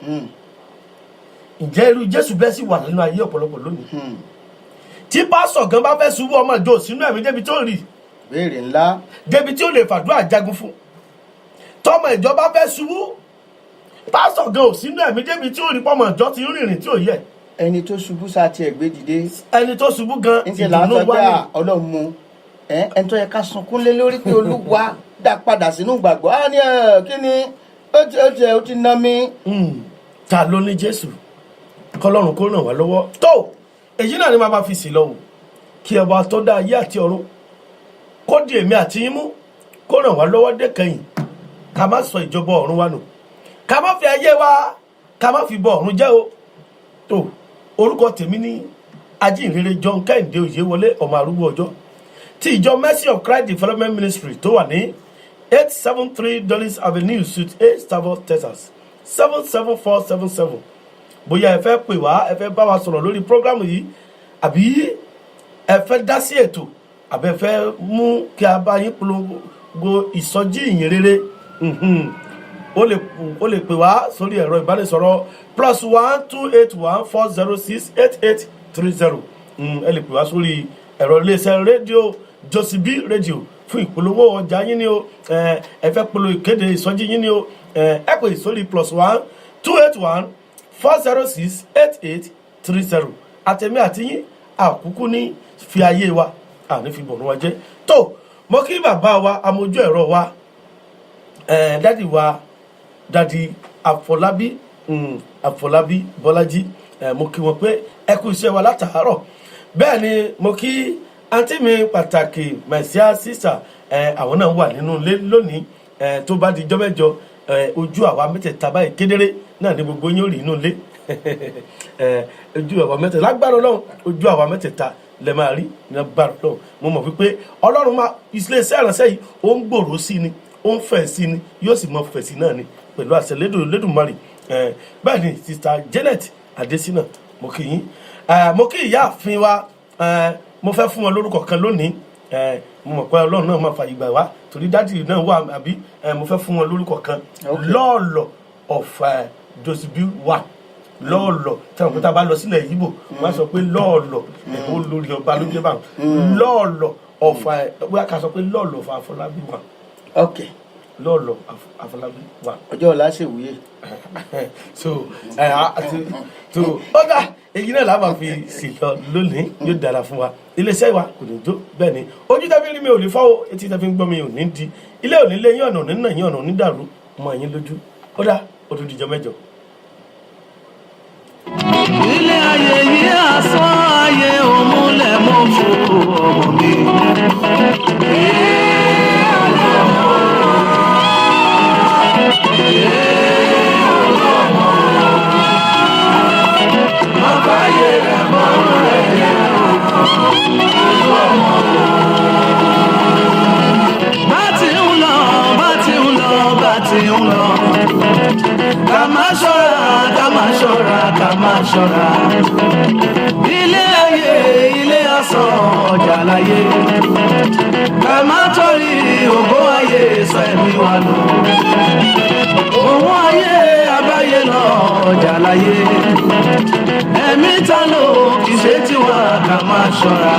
ǹjẹ́ irú Jésù bẹ́ẹ̀ sì wà nínú ayé ọ̀pọ̀lọpọ̀ lónìí tí pásọ̀ gan bá fẹ́ ṣubú ọmọ ìjọ sínú ẹ̀mí débi tó rí béèrè ńlá débi tí ó lè fàdúrà jagun fún tọmọ ìjọ bá fẹ́ ṣubú pásọ̀ gan ò sínú ẹ̀mí débi tí ó rí pọ́mọ ìjọ ti rìnrìn tí ò yẹ ẹni tó ṣubú sáà tiẹ̀ gbé dìde ẹni tó ṣubú gan ìdùnnú wáyé Ọlọ́run mú ẹni tó yẹ ká sunkún lé lórí pé Olúwa dá padà sínú ìgbàgbọ́ á ní kí ni ó ti ná mi. ta ló ní Jésù kọ́lọ́run kó ràn wá lọ́wọ́ tó èyí náà ni màá bá fi sí lọ́wọ́ kí ọba tó dá ayé àti ọ̀run kó di èmi àti yín mú kó ràn wá lọ́wọ́ dé kẹ́yìn ká má sọ ìjọba ọ̀run wa nù ká má fi ayé wa ká má fi bọ ọ̀run jẹ́ o tó orúkọ tèmi ní ajínrere John Kẹ́hìndé Oyèwọlé ọmọ arúgbó ọjọ́ ti ìjọ Mercy of Christ Development Ministry tó wà ní 873 Dulles Avenue Suite 8 Starbuck Texas 77477 bóyá ẹ fẹ́ pè wá ẹ fẹ́ bá wa sọ̀rọ̀ lórí prógrámù yìí àbí ẹ fẹ́ dá sí ètò àbí ẹ fẹ́ mú kí a bá yín polongo ìsọjí ìyìn rere ó lè pè wá sórí ẹ̀rọ ìbánisọ̀rọ̀ +12814068830 ẹ lè pè wá sórí ẹ̀rọ iléeṣẹ́ rédíò Josibi rédíò fún ìpolówó ọjà yín ni o ẹ fẹ́ polówó ìkéde ìsọjí yín ni o ẹ pè sórí +12814068830 àtẹ̀mí àti yín àkúkú ní fi ayé wa àní fi bọ̀rún wa jẹ́ tó mo kí bàbá wa amójú ẹ̀rọ wa dádì Àfọlábí Bọ́lájí mo kí wọn pé ẹ kú iṣẹ́ wa látàárọ̀ bẹ́ẹ̀ ni mo kí àǹtí mi pàtàkì mẹ̀síà sísà àwọn náà wà nínú ilé lónìí tó bá di jọ́ mẹ́jọ ojú àwa mẹ́tẹ̀ẹ̀ta báyìí kedere náà ní gbogbo yín ó rí inú ilé ojú àwa mẹ́tẹ̀ẹ̀ta lágbára Ọlọ́run ojú àwa mẹ́tẹ̀ẹ̀ta lẹ máa rí lágbára Ọlọ́run mo mọ̀ wípé Ọlọ́run máa iléeṣẹ́ ìránṣẹ́ yìí ó ń gbòòrò sí ni ó ń fẹ̀ sí ni yóò sì mọ fẹ̀ sí náà ni pẹ̀lú àṣẹ Lédùmarè bẹ́ẹ̀ ni Sister Janet Adésínà mo kí yín mo kí ìyáàfin wa mo fẹ́ fún wọn lórúkọ kan lónìí mo mọ̀ pé Ọlọ́run náà máa fàyè gbà wá torí dádì náà wà àbí mo fẹ́ fún wọn lórúkọ kan lọ́ọ̀lọ̀ of Josibi wà lọ́ọ̀lọ̀ tí àwọn kọ́tà bá lọ sílẹ̀ Ìgbò wọ́n sọ pé lọ́ọ̀lọ̀ ẹ̀kọ́ lórí ọba ló jẹ́ báwọn lọ́ọ̀lọ̀ of bóyá ká sọ pé lọ́ọ̀lọ̀ of Àfọlábí wà. ok lọ́ọ̀lọ̀ Àfọlábí wà. ọjọ́ ọ̀la ṣèwúyè. so ọ̀gá èyí náà làá máa fi sì lọ lónìí yóò dára fún wa iléeṣẹ́ wa kò ní jó bẹ́ẹ̀ ni ojú tẹ́fí rí mi ò ní fọ́ etí tẹ́fí ń gbọ́ mi ò ní di ilé ò ní lé yín ọ̀nà ò ní nà yín ọ̀nà ò ní dàrú mọ́ ẹ̀yìn lójú ó dá ó tún dìjọ́ mẹ́jọ. ilé ayé yìí asán ayé òmùlẹ̀ mọ́ fún ọmọ mi. Ká máa ṣọ́ra ilé ayé ilé asán ọjà láyé ká má torí ògo ayé sọ ẹ̀mí wa lò òun ayé abáyé lọ ọjà láyé ẹ̀mí ta ló kì í ṣe tiwa ká máa ṣọ́ra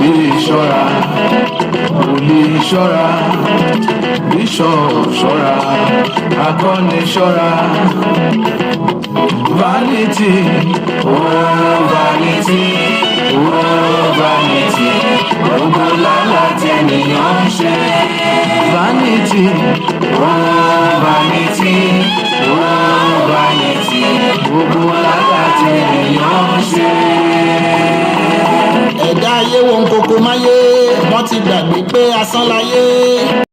olè ṣọ́ra olè ṣọ́ra bíṣọ̀ ṣọ́ra akọni ṣọ́ra. Vanity, oh vanity, oh vanity, gbogbo lálá tènìyàn ń ṣe. Vanity, oh vanity, oh vanity, gbogbo lálá tènìyàn ń ṣe. Ẹ̀dá ayé wo ń kókó máyé, wọ́n ti gbàgbé pé asán láyé.